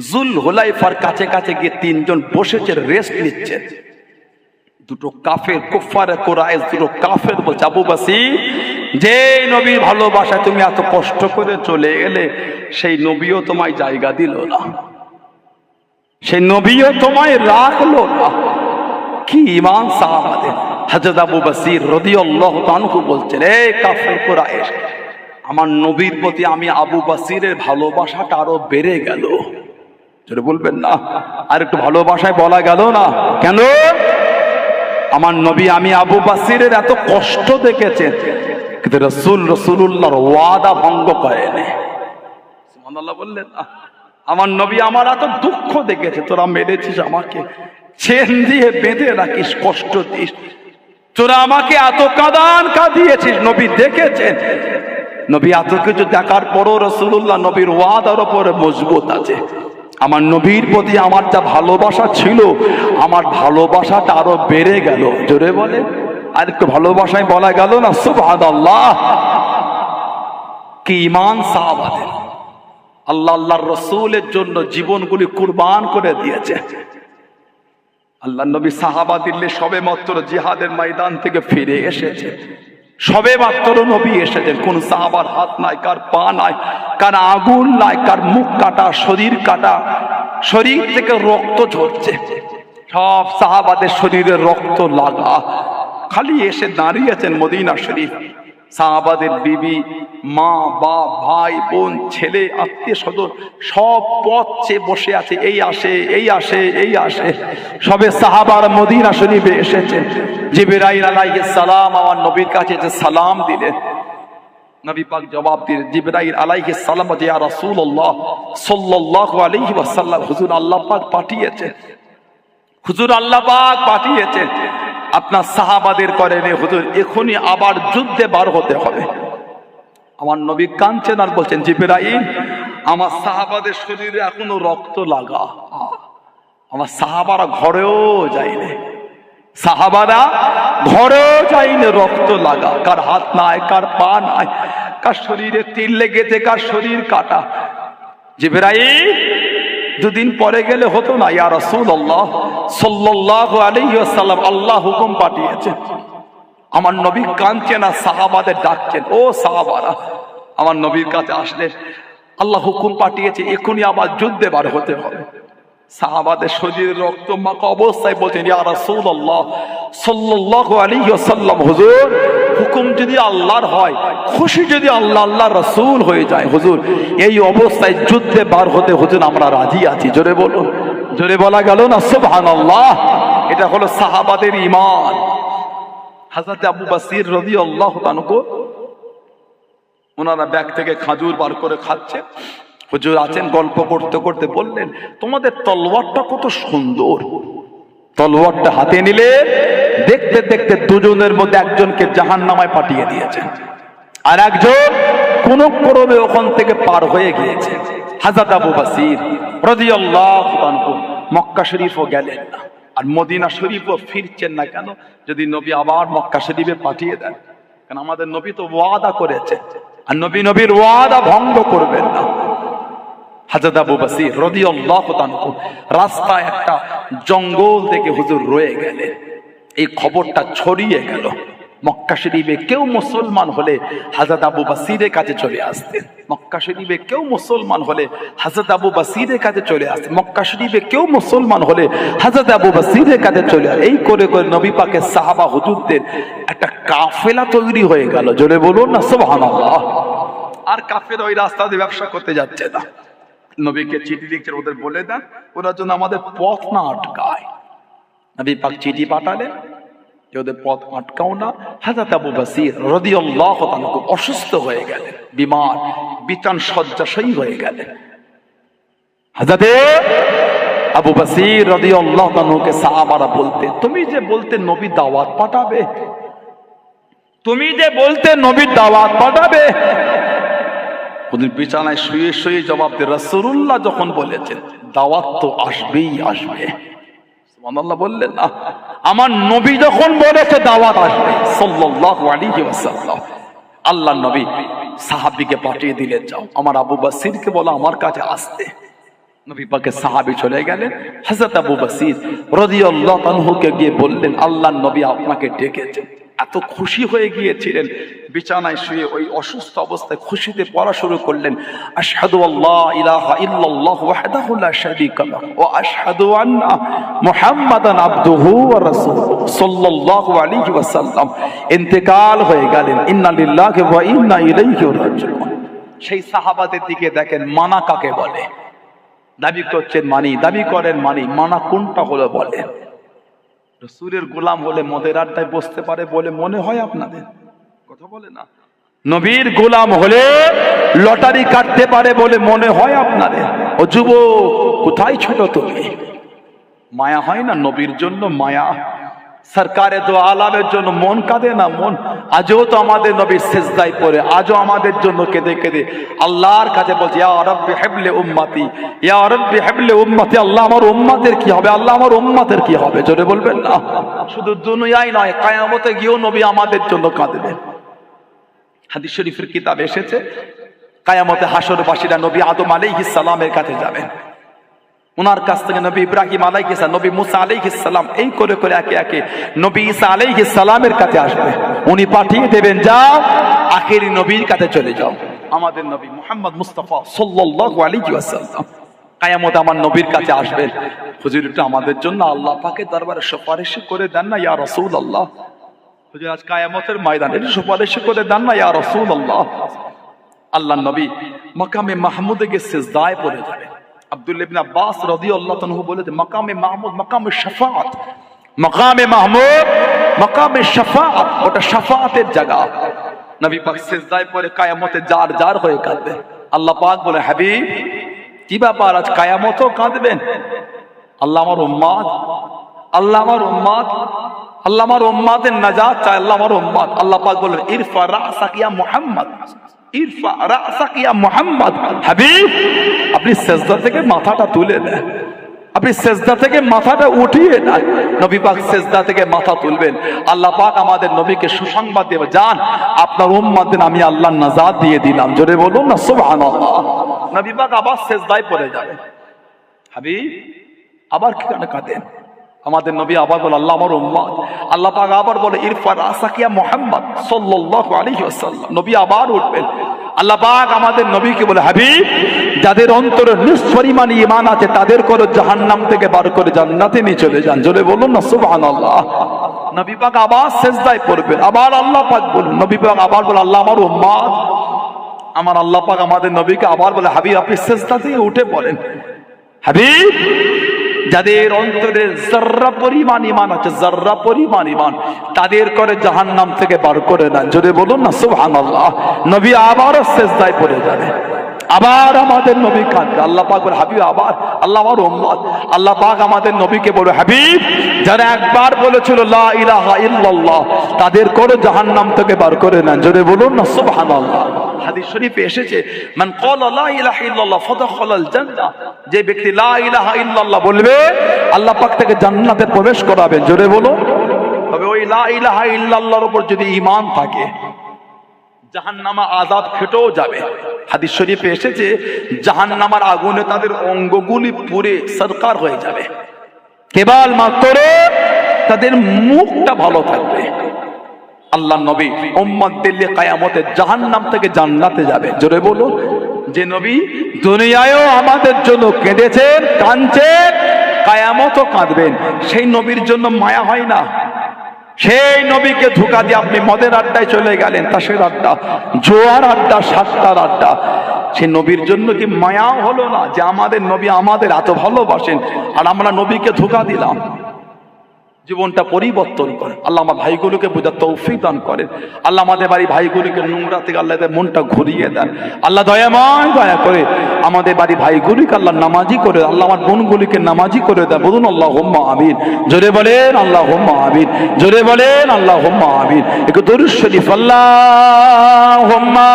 জুল হুলাইফার কাছে কাছে গিয়ে তিনজন বসেছে, রেস্ট নিচ্ছে। দুটো কাফের, কুফারে কুরাইশ দুটো কাফের বলছে, আবু বাসির যে নবীর ভালোবাসা তুমি এত কষ্ট করে চলে এলে, সেই নবীও তোমায় জায়গা দিল না, সেই নবীও তোমায় রাখলো না। কি ঈমান সাহাবাদের। হযরত আবু বসির রাদিয়াল্লাহু তাআলা বলছেন, এ কাফের কুরাইশ, আমার নবীর প্রতি আমি আবু বসিরের ভালোবাসাটা আরো বেড়ে গেল। যেটা বলবেন না, আর একটু ভালোবাসায় বলা গেল না কেন? আমার নবী আমি আবু বসিরের এত কষ্ট দেখেছেন, কিন্তু রাসূলুল্লাহর ওয়াদা ভঙ্গ করেনি। সুবহানাল্লাহ বললেন না। আমার নবী আমার এত দুঃখ দেখেছে, তোরা মেরেছিস আমাকে, চেন দিয়ে বেঁধে রাখিস, কষ্ট দিস, তোরা আমাকে এত কাঁদিয়েছিস। নবী দেখেছেন, নবী এত কিছু দেখার পরও রাসূলুল্লাহ নবীর ওয়াদার উপরে মজবুত আছে। আমার নবীর প্রতি আমার যা ভালোবাসা ছিল, আমার ভালোবাসাটা আরো বেড়ে গেল। জোরে বলে, আর একটু ভালোবাসায় বলা গেল না সুবহানাল্লাহ। কি ঈমান সাহাবাদের। আল্লাহর রাসূলের জন্য জীবনগুলি কুরবান করে দিয়েছে। আল্লাহ নবী সাহাবা দিল্লি সবে মাত্র জিহাদের ময়দান থেকে ফিরে এসেছে, সবে মাত্র নবী এসেছেন। কোন সাহাবার হাত নাই, কার পা নাই, কার আগুন নাই, কার মুখ কাটা, শরীর কাটা, শরীর থেকে রক্ত ঝরছে, সব সাহাবাদের শরীরে রক্ত লাগা। খালি এসে দাঁড়িয়েছেন মদিনা শরীফ। সাহাবাদের বিবি, মা, বাপ, ভাই, বোন, ছেলে, আত্মীয় স্বজন সব পথ চেয়ে বসে আছে, এই আসে, এই আসে, এই আসে। সবে সাহাবার মদিনা শরীফে এসেছেন। জিবরাইল আলাইহিস সালাম আমার নবীর কাছে যে সালাম দিলেন, নবী পাক জবাব দিলেন। জিবরাইল আলাইহিস সালাম, ইয়া রাসূলুল্লাহ সাল্লাল্লাহু আলাইহি ওয়াসাল্লাম, হুজুর আল্লাহ পাক পাঠিয়েছেন, হুজুর আল্লাহ পাক পাঠিয়েছেন আপনার সাহাবাদের করে নে হুজুর, এখনই আবার যুদ্ধে বার হতে হবে। আমার নবী কাঁদছেন আর বলছেন, জিবরাইল আমার সাহাবাদের শরীরে এখনো রক্ত লাগা, আমার সাহাবারা ঘরেও যায়নি, সাহাবারা ঘরেও যায়নি, রক্ত লাগা, কার হাত নাই, কার পা নাই, কার শরীরে তীর লেগেছে, কার শরীর কাটা। জিবরাইল দুদিন পরে গেলে হতো না? ইয়া রাসূলুল্লাহ সাল্লাল্লাহু আলাইহি ওয়াসাল্লাম, আল্লাহ হুকুম পাঠিয়েছে। আমার নবী কাঁদছেন আর সাহাবাদের ডাকছেন, ও সাহাবারা আমার নবীর কাছে আসলে, আল্লাহ হুকুম পাঠিয়েছে এখনই আবার যুদ্ধে বার হতে হবে। সাহাবাদের শরীরে রক্ত মাখা অবস্থায় বলছেন, ইয়া রাসূলুল্লাহ সাল্লাল্লাহু আলাইহি ওয়াসাল্লাম, হুজুর হুকুম যদি আল্লাহর হয়, খুশি যদি আল্লাহর রাসূল হয়ে যায়, হুজুর এই অবস্থায় যুদ্ধে বার হতে হুজুর আমরা রাজি আছি। জোরে বলুন, জোরে বলা গেল না সুবহানাল্লাহ। এটা হলো সাহাবাদের ঈমান। হযরত আবু বসির রাদিয়াল্লাহু তাআলা, ওনারা ব্যাগ থেকে খাজুর বার করে খাচ্ছে, হুজুর আছেন, গল্প করতে করতে বললেন, তোমাদের তলোয়ারটা কত সুন্দর। তলোয়ারটা হাতে নিলে দেখতে দেখতে দুজনের মধ্যে একজনকে জাহান্নামায় পাঠিয়ে দিয়েছে, আর একজন কোন ক্রমে ওখান থেকে পার হয়ে গিয়েছে। হযরত আবু বসির রাদিয়াল্লাহু তাআলা মক্কা শরীফও গেলেন না, আর মদিনা শরীফও ফিরছেন না। কেন? যদি নবী আবার মক্কা শরীফে পাঠিয়ে দেন, কারণ আমাদের নবী তো ওয়াদা করেছে, আর নবীর ওয়াদা ভঙ্গ করবেন না। হযরত আবু বসির রাদিয়াল্লাহু তাআলা রাস্তায় একটা জঙ্গল থেকে হুজুর রয়ে গেলেন। এই খবরটা ছড়িয়ে গেল। মক্কা শরীফে কেউ মুসলমান হলে হযরত আবু বসিরের কাছে চলে আসতেন। মক্কা শরীফে কেউ মুসলমান হলে হযরত আবু বসিরের কাছে চলে আসতেন। মক্কা শরীফে কেউ মুসলমান হলে হযরত আবু বসিরের কাছে চলে আসতেন। এই করে করে নবী পাকের সাহাবা হুজুরদের একটা কাফেলা তৈরি হয়ে গেল। জোরে বলুন না সুবহানাল্লাহ। আর কাফের ওই রাস্তা দিয়ে ব্যবসা করতে যাচ্ছে না। নবীকে চিঠি লিখছে, ওদের বলে দেন ওরা যেন আমাদের পথ না আটকায়। নবী পাক চিঠি পাঠালেন যে ওদের পথ আটকাও না। হযরত আবু বসির রাদিয়াল্লাহু তাআলা খুব অসুস্থ হয়ে গেলেন, বিমার, বিছান শয্যাশয়ী হয়ে গেলেন। হযরত আবু বসির রাদিয়াল্লাহু তাআলাকে সাহাবারা বলতেন, তুমি যে বলতে নবী দাওয়াত পাঠাবে, তুমি যে বলতে নবী দাওয়াত পাঠাবে, ওদের বিছানায় শুয়ে শুয়ে জবাব দিয়ে রাসূলুল্লাহ যখন বলেছেন দাওয়াত তো আসবেই আসবে। সুবহানাল্লাহ বললেন না? আমার নবী যখন বলেছে দাওয়াত আসবে সাল্লাল্লাহু আলাইহি ওয়াসাল্লাম, আল্লাহর নবী সাহাবীকে পাঠিয়ে দিলেন, যাও আমার আবু বসিরকে বলো আমার কাছে আসতে। নবী পাকের সাহাবী চলে গেলেন। হযরত আবু বসির রাদিয়াল্লাহু আনহুকে গিয়ে বললেন, আল্লাহর নবী আপনাকে ডেকেছেন। এত খুশি হয়ে গিয়েছিলেন, বিছানায় শুয়ে ওই অসুস্থ অবস্থায় খুশিতে পড়া শুরু করলেন, আশহাদু আল্লা ইলাহা ইল্লাল্লাহু ওয়াহদাহু লা শারীকা লাহু ওয়া আশহাদু আন্না মুহাম্মাদান আবদুহু ওয়া রাসূলুহু সাল্লাল্লাহু আলাইহি ওয়াসাল্লাম ইন্তেকাল হয়ে গেলেন। ইন্না লিল্লাহি ওয়া ইন্না ইলাইহি রাজিউন। সেই সাহাবাদের দিকে দেখেন, মানা কাকে বলে? দাবি করছেন মানি, দাবি করেন মানি, মানা কোনটা হলো বলে? রাসূলের গোলাম হলে মদের আড্ডায় বসতে পারে বলে মনে হয় আপনাদের? কথা বলে না। নবীর গোলাম হলে লটারি কাটতে পারে বলে মনে হয় আপনাদের? ও যুবক, কোথায় ছোট তুমি? মায়া হয় না নবীর জন্য? মায়া সরকারে দো আলামের জন্য মন কাঁদে না? মন আজও তো আমাদের নবী সিজদায় পড়ে, আজও আমাদের জন্য কেঁদে কেঁদে আল্লাহর কাছে বলছে, ইয়া রাব্বি হাবলি উম্মতি, ইয়া রাব্বি হাবলি উম্মতি। আল্লাহ আমার উম্মতের কি হবে? আল্লাহ আমার উম্মতের কি হবে? জোরে বলবেন না? শুধু দুনিয়ায় নয়, কিয়ামতে গিয়েও নবী আমাদের জন্য কাঁদবেন। হাদিস শরীফের কিতাব এসেছে, কিয়ামতে হাসরবাসীরা নবী আদম আলাইহিস সালামের কাছে যাবেন, ওনার কাছ থেকে নবী ইব্রাহিম আলাইহিস সালাম, নবী মুসা আলাইহিস সালাম, এই করে করে একে একে নবী ঈসা আলাইহিস সালামের কাছে আসবে। উনি পাঠিয়ে দেবেন, যাও আখেরি নবীর কাছে চলে যাও। আমাদের নবী মুহাম্মদ মুস্তাফা সাল্লাল্লাহু আলাইহি ওয়াসাল্লাম কিয়ামতে আমার নবীর কাছে আসবেন। হুজুর এটা আমাদের জন্য আল্লাহ পাকের দরবারে সুপারিশ করে দেন না ইয়া রাসূলুল্লাহ। হুজুর আজ কিয়ামতের ময়দানে সুপারিশ করে দেন না ইয়া রাসূলুল্লাহ। আল্লাহর নবী মাকামে মাহমুদে গিয়ে সিজদায় পড়ে যাবেন। আব্দুল্লাহ ইবনে আব্বাস রাদিয়াল্লাহু তাআলা বলেছেন, মাকামে মাহমুদ মাকামে শাফাআত, মাকামে মাহমুদ মাকামে শাফাআত, ওটা শাফাআতের জায়গা। নবী পাক সিজদায় পড়ে কিয়ামতে জার জার হয়ে কাঁদবেন। আল্লাহ পাক বলে, হাবিব কি ব্যাপার, আজ কিয়ামতেও কাঁদবেন? আল্লাহ আমার উম্মত, আল্লাহ আমার উম্মত, আল্লাহ আমার উম্মতের নাজাত চায়, আল্লাহ আমার উম্মত। আল্লাহ পাক বলেন, ইরফা রাসাক ইয়া মুহাম্মদ, ইরফা রাসাক ইয়া মুহাম্মদ। হাবিব আপনি সিজদা থেকে মাথাটা তুলে দেন, আপনি সিজদা থেকে মাথাটা উঠিয়ে নেন। নবী পাক সিজদা থেকে মাথা তুলবেন। আল্লাহ পাক আমাদের নবীকে সুসংবাদ দেবে, যান আপনার উম্মতদের আমি আল্লাহ নাজাত দিয়ে দিলাম। জোরে বলুন না সুবহানাল্লাহ। নবী পাক আবার সিজদায় পড়ে যাবেন। হাবিব আবার কি কাঁদেন? আমাদের নবী আবার বলে, আল্লাহ আমার উম্মত। আল্লাহ পাক আবার বলে, ইরফা রাসাক ইয়া মুহাম্মদ সাল্লাল্লাহু আলাইহি ওয়াসাল্লাম। নবী আবার উঠবেন। আল্লাহ পাক আমাদের নবীকে বলে, হাবিব যাদের অন্তরে নিঃপরিমাণ ঈমান আছে তাদের করে জাহান্নাম থেকে বার করে জান্নাতে নিয়ে চলে যান। জোরে বলুন না সুবহানাল্লাহ। নবী পাক আবার সিজদায় পড়বেন। আবার আল্লাহ পাক বলেন, নবী পাক আবার বলে, আল্লাহ আমার উম্মত। আমার আল্লাহ পাক আমাদের নবীকে আবার বলে, হাবিব আপনি সিজদা থেকে উঠে পড়েন। হাবিব যাদের অন্তরে যাররা পরিমাণ ঈমান আছে, যাররা পরিমাণ ঈমান, তাদের করে জাহান্নাম থেকে বার করে নেন। জোরে বলুন না সুবহানাল্লাহ। নবী আবারও সিজদায় পড়ে যাবে। আবার আমাদের নবী কাঁদবে। আল্লাহ পাক বলে, হাবিব আবার, আল্লাহ আমার উম্মত। আল্লাহ পাক আমাদের নবীকে বলে, হাবিব যারা একবার বলেছিল লা ইলাহা ইল্লাল্লাহ তাদের করে জাহান্নাম থেকে বার করে নেন। জোরে বলুন না সুবহানাল্লাহ। হাদিস শরীফে এসেছে, মান ক্বালা লা ইলাহা ইল্লাল্লাহ ফাদাখালাল জান্নাহ, যে ব্যক্তি লা ইলাহা ইল্লাল্লাহ বলবে আল্লাহ পাক তাকে জান্নাতে প্রবেশ করাবেন। জোরে বলুন। তবে ওই লা ইলাহা ইল্লাল্লাহর উপর যদি ঈমান থাকে, জাহান্নামা আযাব খেটেও যাবে। হাদিস শরীফে এসেছে, জাহান্নামার আগুনে তাদের অঙ্গগুলি পুড়ে সরকার হয়ে যাবে, কেবল মাত্র তাদের মুখটা ভালো থাকবে। আল্লাহ নবী উম্মতদের নিয়ে কিয়ামতে জাহান্নাম থেকে জান্নাতে যাবে। জোরে বলুন। যে নবী দুনিয়ায়ও আমাদের জন্য কেঁদেছেন, কাঁদছেন, কিয়ামতও কাঁদবেন, সেই নবীর জন্য মায়া হয় না? সেই নবীকে ধোঁকা দিয়ে আপনি মদের আড্ডায় চলে গেলেন, তাসের আড্ডা, জোয়ার আড্ডা, সাতটার আড্ডা। সে নবীর জন্য কি মায়াও হলো না যে আমাদের নবী আমাদের এত ভালোবাসেন আর আমরা নবীকে ধোঁকা দিলাম? জীবনটা পরিবর্তন করে আল্লাহ আমার ভাইগুলোকে বোঝার তৌফিক দান করেন। আল্লাহ আমাদের বাড়ি ভাইগুলোকে নোংরা থেকে আল্লাহ মনটা ঘুরিয়ে দেন। আল্লাহ দয়াময় দয়া করে আমাদের বাড়ি ভাইগুলিকে আল্লাহ নামাজি করে, আল্লাহ আমার বোনগুলিকে নামাজি করে দেন। বলুন আল্লাহুম্মা আমিন। জোরে বলেন আল্লাহুম্মা আমিন, জোরে বলেন আল্লাহুম্মা আমিন। একটু দরুদ শরীফ আল্লাহুম্মা।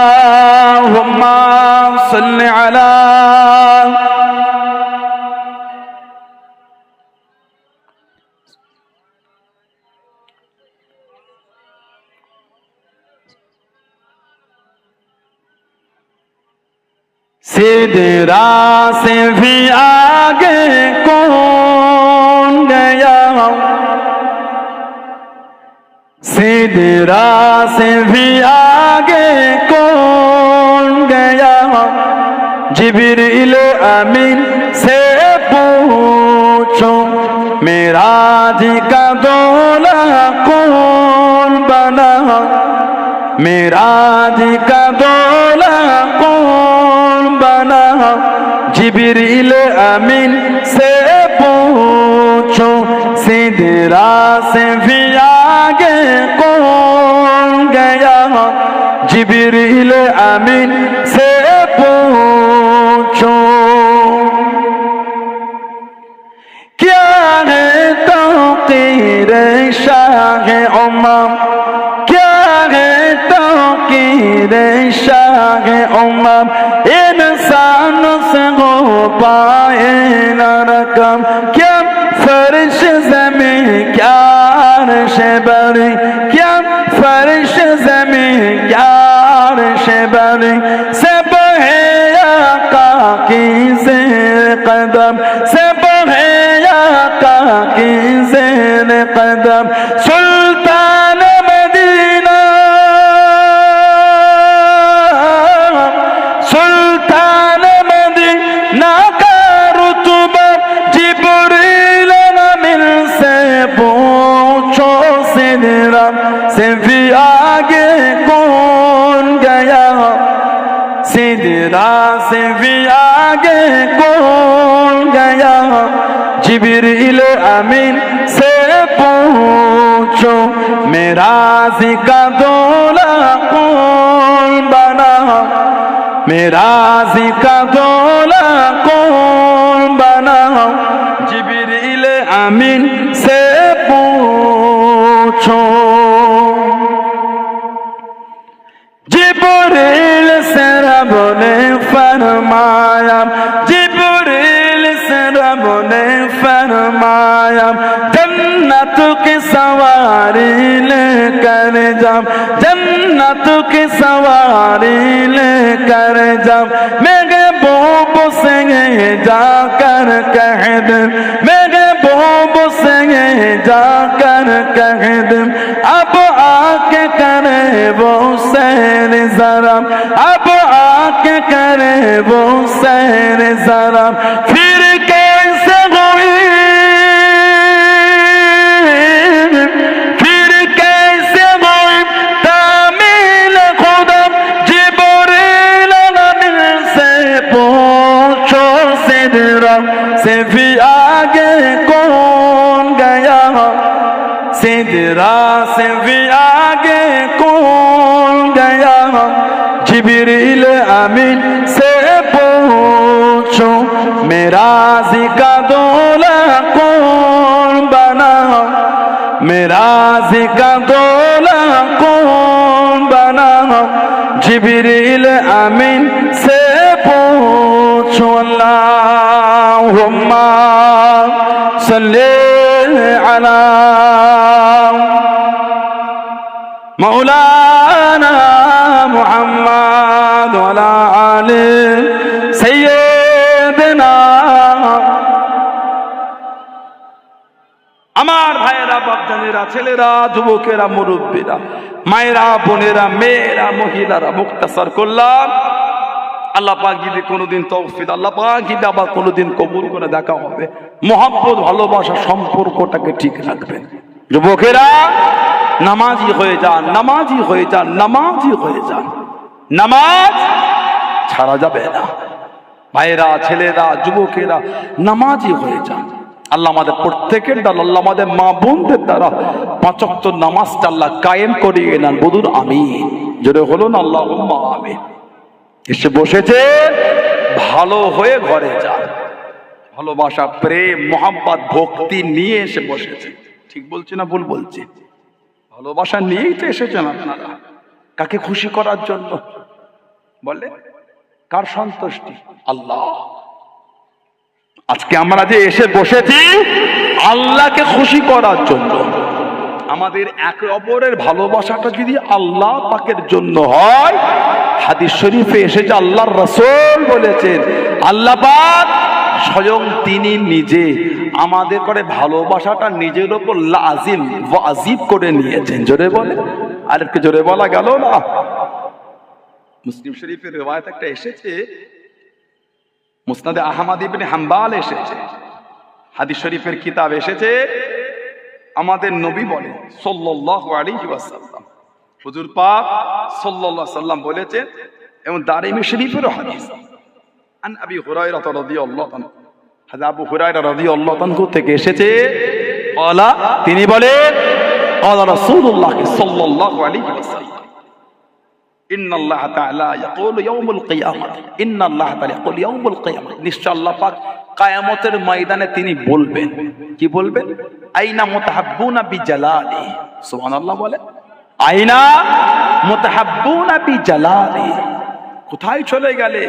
আল্লাহুম্মা সাল্লি আলা सिदरा से भी आगे कौन गया, सिदरा से भी आगे कौन गया, जिब्रील अमीन से पूछो मेराज का दूल्हा कौन बना, मेराज का दूल्हा कौन बना, जिब्रील अमीन से पूछो सिदरा से भी आगे कौन गया, जिब्रील अमीन से पूछो। क्या है तौकीर शाह उम्मम, क्या है तौकीर शाह उम्मम, इंसान से हो पाए न रकम, क्या फर्श ज़मीं क्या अर्श बरी, क्या फर्श ज़मीं क्या अर्श बरी, सब है आका की ज़ेर कदम, सब है आका की ज़ेर कदम, सुल्तान मदीना, सुल्तान मदीना का रुतबा, जिब्रील अमीन से पूछो सिदरा से भी आगे कौन गया, सिदरा से भी आगे कौन गया, जिब्रील अमीन से पूछो मेराज का दूल्हा कौन बना, मेराज का दूल्हा कौन बना, जिब्रील अमीन से पूछो। जिब्रील से रब ने फरमाया, जिब्रील से रब ने फरमाया, जन्नत की सवारी लेकर जाओ, जन्नत की सवारी लेकर जाओ, महबूब से जाकर कह दे, महबूब से जाकर कह दे, अब आके करे वो सैर जरा, अब आके करे वो सैर जरा, फिर कैसे हुई, फिर कैसे हुई तामील खुदा, जिब्रील अमीन से पूछो सिदरा से भी आगे कौन गया, सिदरा से भी आगे कौन गया, जिब्रील अमीन से पूछो मेराज का दूल्हा कौन बना, मेराज का दूल्हा कौन बना, जिब्रील अमीन से पूछो। अल्लाहुम्मा सल्ली अला मौलाना मुहम्मद वाला आले सैयदना আমার ভাইয়েরা, বাপজানেরা, ছেলেরা, যুবকেরা, মুরব্বীরা, মায়েরা, বোনেরা, মেয়েরা, মহিলারা, মুক্তাসার করলাম। আল্লাহ পাক যদি কোনোদিন তৌফিক, আল্লাহ পাক যদি আবার কোনোদিন কবুল করে দেখা হবে, মহব্বত, ভালোবাসা, সম্পর্কটাকে ঠিক রাখবেন। যুবকেরা নামাজি হয়ে যান, নামাজি হয়ে যান, নামাজি হয়ে যান। নামাজ ছাড়া যাবে না। ভাইয়েরা, ছেলেরা, যুবকেরা নামাজি হয়ে যান। আল্লাহ আমাদের প্রত্যেকের দ্বারা, আল্লাহ আমাদের মা বোনদের দ্বারা 5 ওয়াক্ত নামাজটা আল্লাহ কায়েম করিয়ে নেন। বলুন আমিন। জোরে হলো না আল্লাহুম্মা আমিন। এসে বসেছে, ভালো হয়ে ঘরে যান। ভালোবাসা, প্রেম, মোহাম্মত, ভক্তি নিয়ে এসে বসেছে। ঠিক বলছি না ভুল বলছি? ভালোবাসা নিয়েই তো এসেছেন আপনারা। কাকে খুশি করার জন্য? বলে কার সন্তুষ্টি? আল্লাহ। আজকে আমরা যে এসে বসেছি আল্লাহকে খুশি করার জন্য। আমাদের একে অপরের ভালোবাসাটা যদি আল্লাহ পাকের জন্য হয়, হাদিস শরীফে এসেছে আল্লাহর রাসূল বলেছেন, আল্লাহ পাক স্বয়ং তিনি নিজে আমাদের করে ভালোবাসাটা নিজের উপর লাজিম ওয়াজিব করে নিয়েছেন। জোরে বলে, আর একটু জোরে বলা গেল না? মুসলিম শরীফের রিওয়ায়াত একটা এসেছে, মুসনাদে আহমদ ইবনে হাম্বাল এসেছে, হাদিস শরীফের কিতাব এসেছে। আমাদের নবী বলেন সাল্লাল্লাহু আলাইহি ওয়াসাল্লাম, হুজুর পাক সাল্লাল্লাহু আলাইহি ওয়াসাল্লাম বলেছেন, এবং দারিমি শরীফেরও হাদিস, আন আবি হুরায়রা রাদিয়াল্লাহু আনহু, হযরত আবু হুরায়রা রাদিয়াল্লাহু আনহু থেকে এসেছে, ক্বালা, তিনি বলেন, ক্বালা রাসূলুল্লাহ সাল্লাল্লাহু আলাইহি ওয়াসাল্লাম, ইন্নাল্লাহ তাআলা ইয়াকুলু ইয়াউমুল কিয়ামাহ, ইন্নাল্লাহ তাআলা ইয়াকুলু ইয়াউমুল কিয়ামাহ, নিশ্চয় আল্লাহ পাক কিয়ামতের ময়দানে তিনি বলবেন। কি বলবেন? আইনা মুতাহাব্বুনা বিজালালি। সুবহানাল্লাহ বলে, আইনা মুতাহাব্বুনা বিজালালি, কোথায় চলে গেলে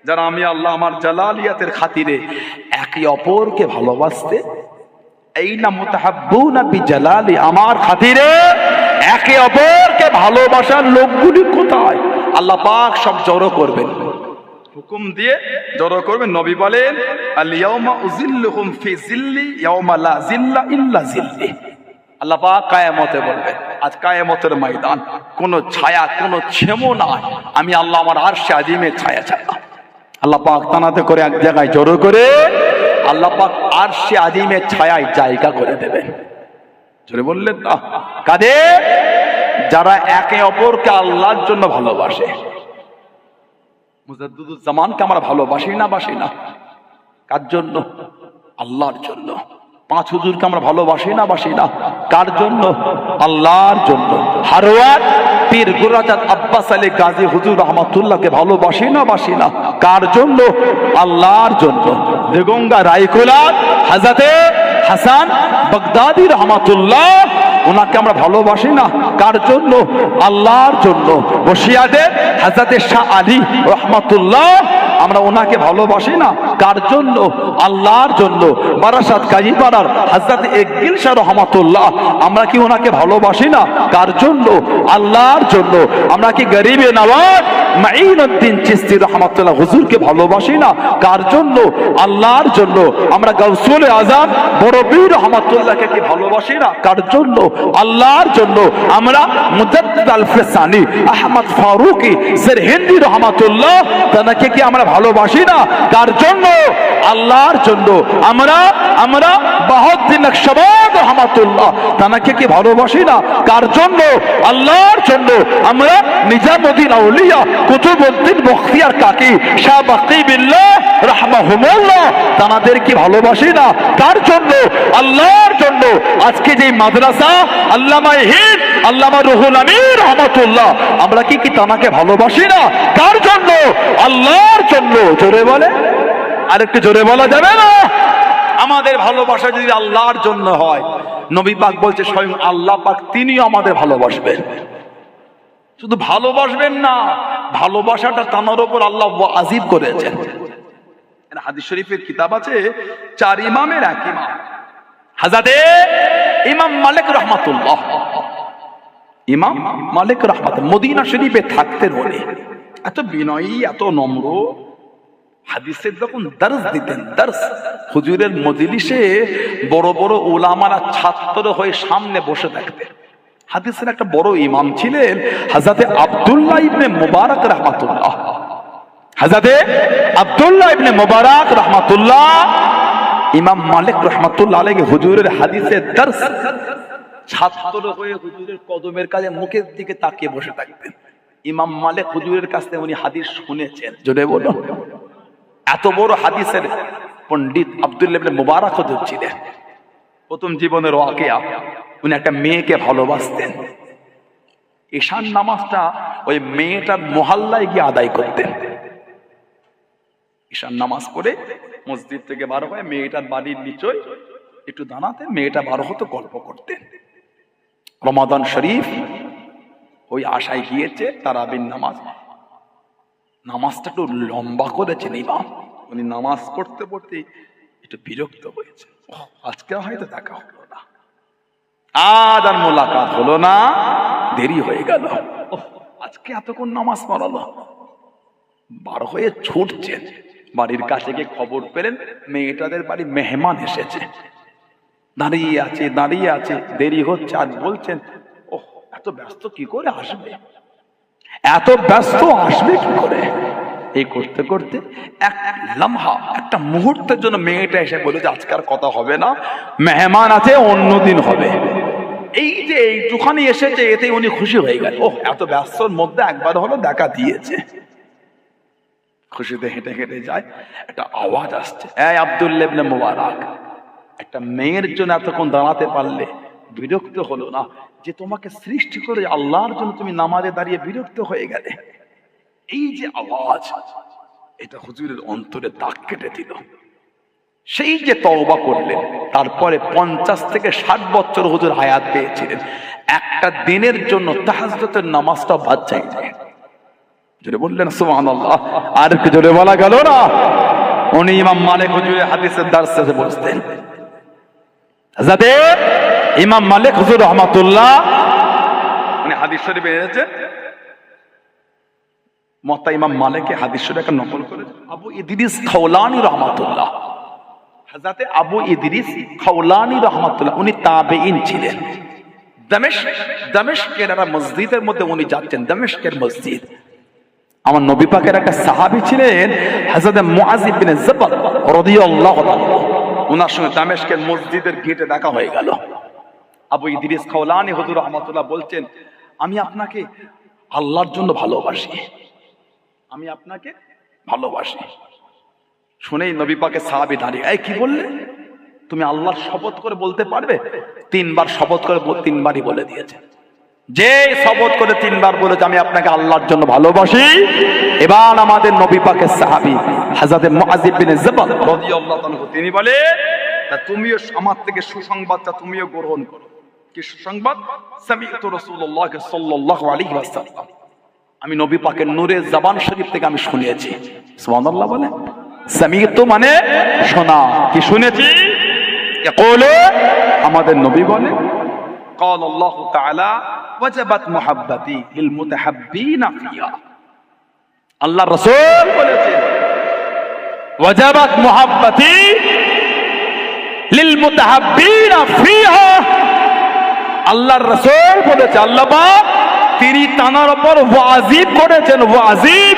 যারা আমি আল্লাহ আমার জালালিয়াতের খাতিরে একে অপরকে ভালোবাসতে? আইনা মুতাহাব্বুনা বিজালালি, আমার খাতিরে একে অপরকে ভালোবাসার লোকগুলি কোথায়? আল্লাহ পাক সব জড়ো করবেন, হুকুম দিয়ে জড়ো করবেন। নবী বলেন, আল ইয়াউমা উযিল্লুহুম ফি যিল্লি ইয়াউমা লা যিল্লা ইল্লা যিল্লি। আল্লাহ পাক কিয়ামতে বলবেন, আজ কিয়ামতের ময়দান, কোন ছায়া, কোন ছেমো নাই, আমি আল্লাহ আমার আরশে আজিমের ছায়া ছাড়া। আল্লাহ পাক তানাতে করে এক জায়গায় জড়ো করে আল্লাহ পাক আরশে আজিমের ছায়ায় জায়গা করে দেবেন। জোরে বললেন না? কাদের? যারা একে অপরকে আল্লাহর জন্য ভালোবাসে। মুজাদ্দিদুজ জামানকে আমরা ভালোবাসি না, বাসি না? কার জন্য? আল্লাহর জন্য। 5 হুজুরকে আমরা ভালোবাসি না, বাসি না? কার জন্য? আল্লাহর জন্য। হারওয়াত পীর গুরাজাত আব্বাস আলী গাজী হুজুর রহমাতুল্লাহকে ভালোবাসি না, বাসি না? কার জন্য? আল্লাহর জন্য। দেগঙ্গা রায়কুলাত হযরতে হাসান বাগদাদি রহমাতুল্লাহ, ওনাকে আমরা ভালোবাসি না, কার জন্য? আল্লাহর জন্য। বসিয়াতে হযরতে শাহ আলী রহমাতুল্লাহ, আমরা ওনাকে ভালোবাসি না, কার জন্য? আল্লাহর জন্য। বারাসাত কাজীপাড়ার হযরতে একবিল শাহ রহমাতুল্লাহ, আমরা কি ওনাকে ভালোবাসি না, কার জন্য? আল্লাহর জন্য। আমরা কি গরিবে নওয়াজ মাঈনুদ্দিন চিশতি রহমাতুল্লাহ হুজুরকে ভালোবাসি না, কার জন্য? আল্লাহর জন্য। আমরা গাউসুল আজম বড় পীর রহমাতুল্লাহকে কি ভালোবাসি না, কার জন্য? আল্লাহর জন্য। আমরা মুজাদ্দিদ আল ফিসানি আহমদ ফারুকি সিরহিন্দি রহমাতুল্লাহ, তাকে কি আমরা ভালোবাসি না, কার জন্য? আল্লাহর জন্য। আমরা বাহাউদ্দিন নকশবন্দ রহমাতুল্লাহ, তাকে কি ভালোবাসি না, কার জন্য? আল্লাহর জন্য। আমরা নিজামুদ্দিন আউলিয়া কুতুবউদ্দিন বখতিয়ার কাকি শাহ বাকি বিল্লাহ রাহমাহুমুল্লাহ, তাদের কি ভালোবাসি না, কার জন্য? আল্লাহর জন্য। আজকে যে মাদ্রাসা আল্লামা হিন্দ আল্লামা রুহুল আমিন রহমাতুল্লাহ, আমরা কি তাকে ভালোবাসি না, কার জন্য? আল্লাহর জন্য। জোরে বলে, আরেকটু জোরে বলা যাবে না? আমাদের ভালোবাসা যদি আল্লাহর জন্য হয়, নবী পাক বলছে স্বয়ং আল্লাহ পাক তিনিও আমাদের ভালোবাসবেন। শুধু ভালোবাসবেন না, ভালোবাসাটা তার উপর আল্লাহ ওয়াজিব করেছেন। হাদিস শরীফের কিতাব আছে, 4 ইমামের এক ইমাম হযরতে ইমাম মালিক রহমাতুল্লাহ, ইমাম মালিক রহমাতুল্লাহ মদিনা শরীফে থাকতেন। উনি এত বিনয়ী, এত নম্র, হাদিসের যখন দার্স দিতেন, দার্স হুজুরের মজলিসে বড় বড় উলামারা ছাত্র হয়ে সামনে বসে থাকতেন। হাদিসের একটা বড় ইমাম ছিলেন হযরতে আব্দুল্লাহ ইবনে মুবারক রাহমাতুল্লাহ। হযরতে আব্দুল্লাহ ইবনে মুবারক রাহমাতুল্লাহ ইমাম মালিক রাহমাতুল্লাহ আলাইহি হুজুরের হাদিসের দার্স ছাত্র হয়ে হুজুরের কদমের কাছে মুখের দিকে তাকিয়ে বসে থাকতেন। ইমাম মালিক হুজুরের কাছ থেকে উনি হাদিস শুনেছেন। জোরে বলো, এত বড় হাদিসের পণ্ডিত আব্দুল্লাহ ইবনে মুবারক হুজুর ছিলেন। প্রথম জীবনের ওয়াকিয়া, উনি একটা মেয়েকে ভালোবাসতেন। ঈশান নামাজটা ওই মেয়েটার মহল্লায় গিয়ে আদায় করতেন। ঈশান নামাজ পড়ে মসজিদ থেকে বার হয়ে মেয়েটার বাড়ির নিচে একটু দাঁড়াতেন, মেয়েটা বার হতো, গল্প করতেন। রমাদান শরীফ ওই আশায় গিয়েছে তারাবির নামাজ, নামাজটা একটু লম্বা করেছেন ইমাম। উনি নামাজ পড়তে পড়তে একটু বিরক্ত হয়েছে, আজকে হয়তো দেখা হলো না, আজ আর মোলাকাত হলো না, দেরি হয়ে গেল, আজকে এতক্ষণ নামাজ পড়ালো। বার হয়ে ছুটছেন, বাড়ির কাছে গিয়ে খবর পেলেন মেয়েটাদের বাড়ি মেহমান এসেছে, দাঁড়িয়ে আছে দাঁড়িয়ে আছে, দেরি হচ্ছে। আজ বলছেন, ও এত ব্যস্ত কি করে আসবে, এত ব্যস্ত আসবে কি করে। এই করতে করতে এক লম্হা, একটা মুহূর্তের জন্য মেয়েটা এসে বলে যে আজকার কথা হবে না, মেহমান আছে, অন্যদিন হবে। এই যে এইটুখানি এসেছে, এতে উনি খুশি হয়ে গেল। ও এত ব্যস্তর মধ্যে একবার হলো দেখা দিয়েছে। খুশিতে হেঁটে হেঁটে যায়, একটা আওয়াজ আসছে, এই আব্দুল্লাহ ইবনে মুবারক, একটা মেয়ের জন্য এতক্ষণ দাঁড়াতে পারলে বিরক্ত হলো না, যে তোমাকে সৃষ্টি করে আল্লাহর জন্য তুমি নামাজে দাঁড়িয়ে বিরক্ত হয়ে গেলে। এই যে আওয়াজ, এটা হুজুরের অন্তরে দাগ কেটে দিল। সেই যে তওবা করলেন, তারপরে 50 থেকে 60 বছর হুজুর হায়াত পেয়েছিলেন। একটা দিনের জন্য তাহাজ্জুদের নামাজটা বাদ যায়নি। জোরে বললেন সুবহানাল্লাহ। আর কি জোরে বলা গেল না। উনি ইমাম মালিক হুজুরের হাদিসের দার্সে বলতেন। যাতে ইমাম মালিক হুজুর রহমাতুল্লাহ উনি হাদিস শরীফে এনেছে, মুওয়াত্তা ইমাম মালিক হাদিস শরীফ একটা নকল করেছে আবু ইদ্রিস খাওলানী রহমাতুল্লাহ। হযরতে আবু ইদ্রিস খাওলানী রহমাতুল্লাহ উনি তাবেঈন ছিলেন। দামেস্কের একটা মসজিদের মধ্যে উনি যাচ্ছেন, দামেস্কের মসজিদ। আমার নবী পাকের একটা সাহাবী ছিলেন হযরত মুআয ইবনে জাবাল রাদিয়াল্লাহু তাআলা, ওনার সঙ্গে দামেস্কের মসজিদের গেটে দেখা হয়ে গেল। আবু ইদ্রিস খাওলানী হুজুর রাহমাতুল্লাহ বলছেন, আমি আপনাকে আল্লাহর জন্য ভালোবাসি, আমি আপনাকে ভালোবাসি। শুনেই নবী পাকের সাহাবী দাঁড়িয়ে, এই কি বললে, তুমি আল্লাহর শপথ করে বলতে পারবে? 3 বার শপথ করে 3 বারই বলে দিয়েছে। যে শপথ করে 3 বার বলেছে আমি আপনাকে আল্লাহর জন্য ভালোবাসি। এবার আমাদের নবী পাকের সাহাবী হযরত মুআয ইবনে জাবাল রাদিয়াল্লাহু তাআলা তিনি বলে, তা তুমিও আমার থেকে সুসংবাদটা তুমিও গ্রহণ করো। কি সুসংবাদ? সামি'তু রাসূলুল্লাহ সাল্লাল্লাহু আলাইহি ওয়াসাল্লাম, আমি নবী পাকের নূরের জবান শরীফ থেকে আমি শুনেছি। সুবহানাল্লাহ বলে, সামি'তু মানে শোনা, কি শুনেছি? ইয়াকুলু আমাদের নবী বলে, قال الله تعالى وجبت محبتي للمتحبين فيها। আল্লাহর রাসূল বলেছেন ওয়াজাবাত মুহাব্বতি লিলমুতাহাব্বিন ফিহা। আল্লাহর রাসূল বলেছে, আল্লাহ পাক তিনি তানার উপর ওয়াজিব করেছেন, ওয়াজিব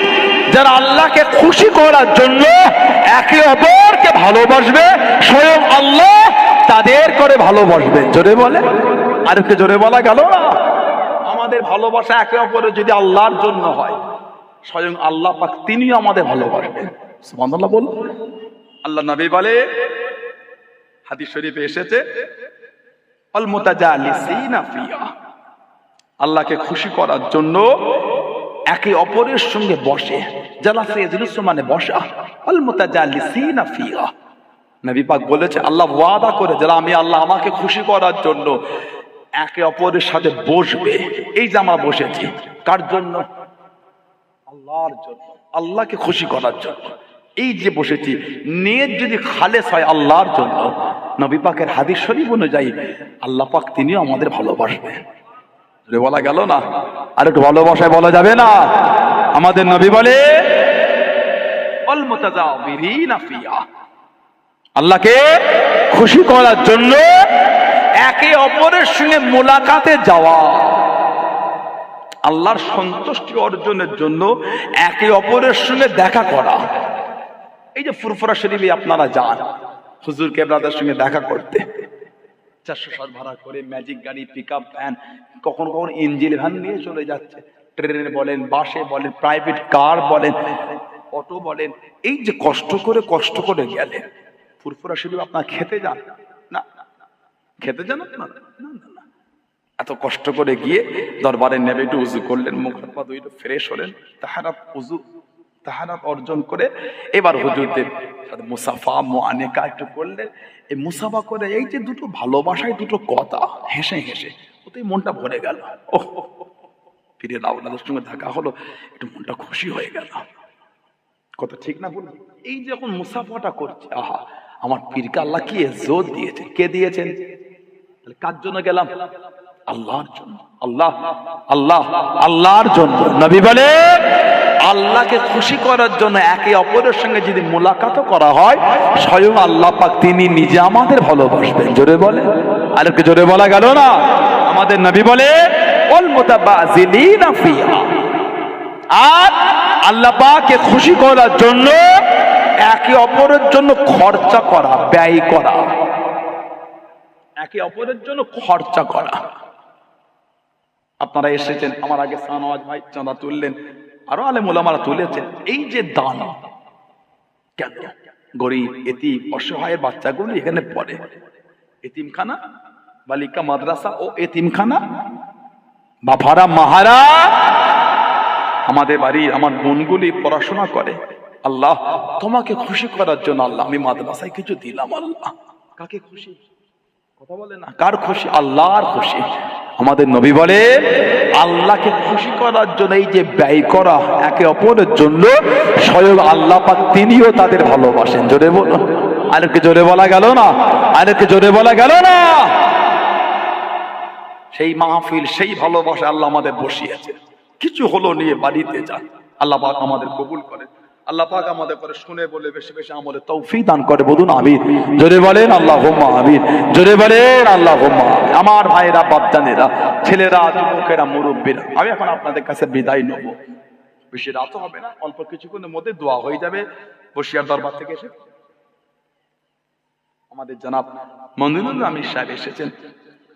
যারা আল্লাহকে খুশি করার জন্য একে অপরকে ভালোবাসবে, স্বয়ং আল্লাহ তাদের করে ভালোবাসবেন। জোরে বলে, আর একটু জোরে বলা গেল না। আমাদের ভালোবাসা একে অপরের যদি আল্লাহর জন্য হয়, স্বয়ং আল্লাহ পাক তিনিও আমাদের ভালোবাসবেন। সুবহানাল্লাহ বল। আল্লাহ নবী বলে, হাদিস শরীফে এসেছে, আল মুতাজালিসিনা ফিহা, আল্লাহকে খুশি করার জন্য একে অপরের সঙ্গে বসে। জালাসা ইয়াজলিসু মানে বসা, আল মুতাজালিসিনা ফিহা। নবী পাক বলেছে, আল্লাহ ওয়াদা করে যারা আমি আল্লাহ আমাকে খুশি করার জন্য একে অপরের সাথে বসবে। এই যে আমরা বসেছি কার জন্য? আল্লাহর জন্য, আল্লাহকে খুশি করার জন্য। এই যে বসেছি, নিয়ত যদি খালেস হয় আল্লাহর জন্য, নবী পাকের হাদিস শরীফ অনুযায়ী আল্লাহ পাক তিনিও আমাদের ভালোবাসবেন। বলা গেল না। আর একটু ভালোবাসায় বলা যাবে না। আমাদের নবী বলে, ওয়াল মুতাযাবিরিনা ফিহা, আল্লাহকে খুশি করার জন্য একে অপরের সঙ্গে মোলাকাতে যাওয়া, আল্লাহর সন্তুষ্টি অর্জনের জন্য একে অপরের সঙ্গে দেখা করা। এই যে ফুরফুরা শরীফে আপনারা যান হুজুর কেবলাদের সঙ্গে দেখা করতে, 407 ভাড়া করে ম্যাজিক গাড়ি, পিকআপ ভ্যান, কখনো কখনো ইঞ্জিন ভ্যান নিয়ে চলে যাচ্ছে, ট্রেনে বলেন, বাসে বলেন, প্রাইভেট কার বলেন, অটো বলেন। এই যে কষ্ট করে গেলেন ফুরফুরা শরীফ আপনারা খেতে যান না, খেতে যান আপনারা না, এত কষ্ট করে গিয়ে দরবারে নেমে একটু উজু করলেন, মুখ হাত পা ধুয়ে ফ্রেশ হলেন, তাহারাত অর্জন করে এবার হুজুরদের সাথে মুসাফা মুআনেকা একটু করলেন। এই মুসাফা করে এই যে দুটো ভালোবাসায় দুটো কথা হেসে ওতেই মনটা ভরে গেল। ওহ, ফিরে আপনাদের সঙ্গে দেখা হলো, একটু মনটা খুশি হয়ে গেল। কথা ঠিক না বলুন? এই যে এখন মুসাফাটা করছে, আহা আমার পীরকে আল্লাহ কি ইজ্জত দিয়েছেন। কে দিয়েছেন? কার জন্য গেলাম? আল্লাহর জন্য। আল্লাহর জন্য। নবী বলে আল্লাহকে খুশি করার জন্য একে অপরের সঙ্গে যদি মোলাকাত করা হয়, স্বয়ং আল্লাহ পাক তিনি নিজে আমাদের ভালোবাসবেন। জোরে বলে, আরেকটু জোরে বলা গেল না? আমাদের নবী বলে ওয়াল মুতাবাযিলিনা ফিহা, আর আল্লাহ পাককে খুশি করার জন্য একে অপরের জন্য খরচা করা, ব্যয় করা, একে অপরের জন্য খরচা করা। আপনারা এসেছেন, আমার আগে সানওয়াজ ভাই চাঁদা তুললেন, আরো আলেম ওলামারা তুলেছেন। এই যে দান, কেন গরিব এতিম অসহায়ের বাচ্চাগুলো এখানে পড়ে, এতিমখানা, বালিকা মাদ্রাসা ও এতিমখানা, বাবারা মাহারা, আমাদের বাড়ির আমার বোনগুলি পড়াশোনা করে। আল্লাহ তোমাকে খুশি করার জন্য আল্লাহ আমি মাদ্রাসায় কিছু দিলাম। আল্লাহ কাকে খুশি? কথা বলে না, কার খুশি? আল্লাহর খুশি। আমাদের নবী বলে আল্লাহকে খুশি করার জন্য এই যে ব্যয় করা একে অপরের জন্য, স্বয়ং আল্লাহ পাক তিনিও তাদের ভালোবাসেন। জোরে বলো, আরেকটু জোরে বলা গেল না? আরেকটু জোরে বলা গেল না? সেই মাহফিল, সেই ভালোবাসা আল্লাহ আমাদের বসিয়েছে। কিছু হলো নিয়ে বাড়িতে যান, আল্লাহ পাক আমাদের কবুল করে। আল্লাহ পাক আমাদের করে শুনে বলে বেশি বেশি আমলে তৌফিক দান করে। বলুন আমিন। জোরে বলেন আল্লাহুম্মা আমিন। জোরে বলেন আল্লাহুম্মা আমিন। আমার ভাইরা, বাপজানেরা, ছেলেরা, যুবকেরা, মুরব্বীরা, আমি এখন আপনাদের কাছে বিদায় নেব। বেশি রাত হবে না, অল্প কিছুক্ষণের মধ্যে দোয়া হয়ে যাবে। বসিয়ার দরবার থেকে এসে আমাদের জনাব মনিরুল আমির সাহেব এসেছেন,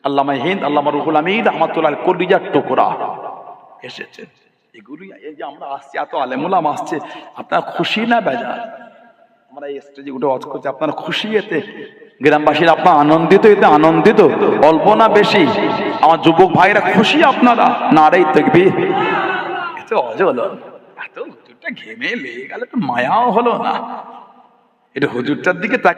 আল্লামা হিন্দ, আল্লামা রুহুল আমিন রাহমাতুল্লাহ কলিজার টুকরা এসেছেন। এগুলি এই যে আমরা আসছি, এত আলেমুলাম আসছে, আপনারা খুশি না বেজার? আমরা এই স্টেজে উঠে ওয়াজ করছি, আপনারা খুশি? এতে গ্রামবাসীরা আপনারা আনন্দিত? এতে আনন্দিত অল্প না বেশি? আমার যুবক ভাইরা খুশি আপনারা? নারে তাকবীর। এত ওয়াজ হলো, এত হুজুরটা ঘেমে লেগে গেল, তো মায়াও হলো না। এটা হুজুরটার দিকে তাকিয়ে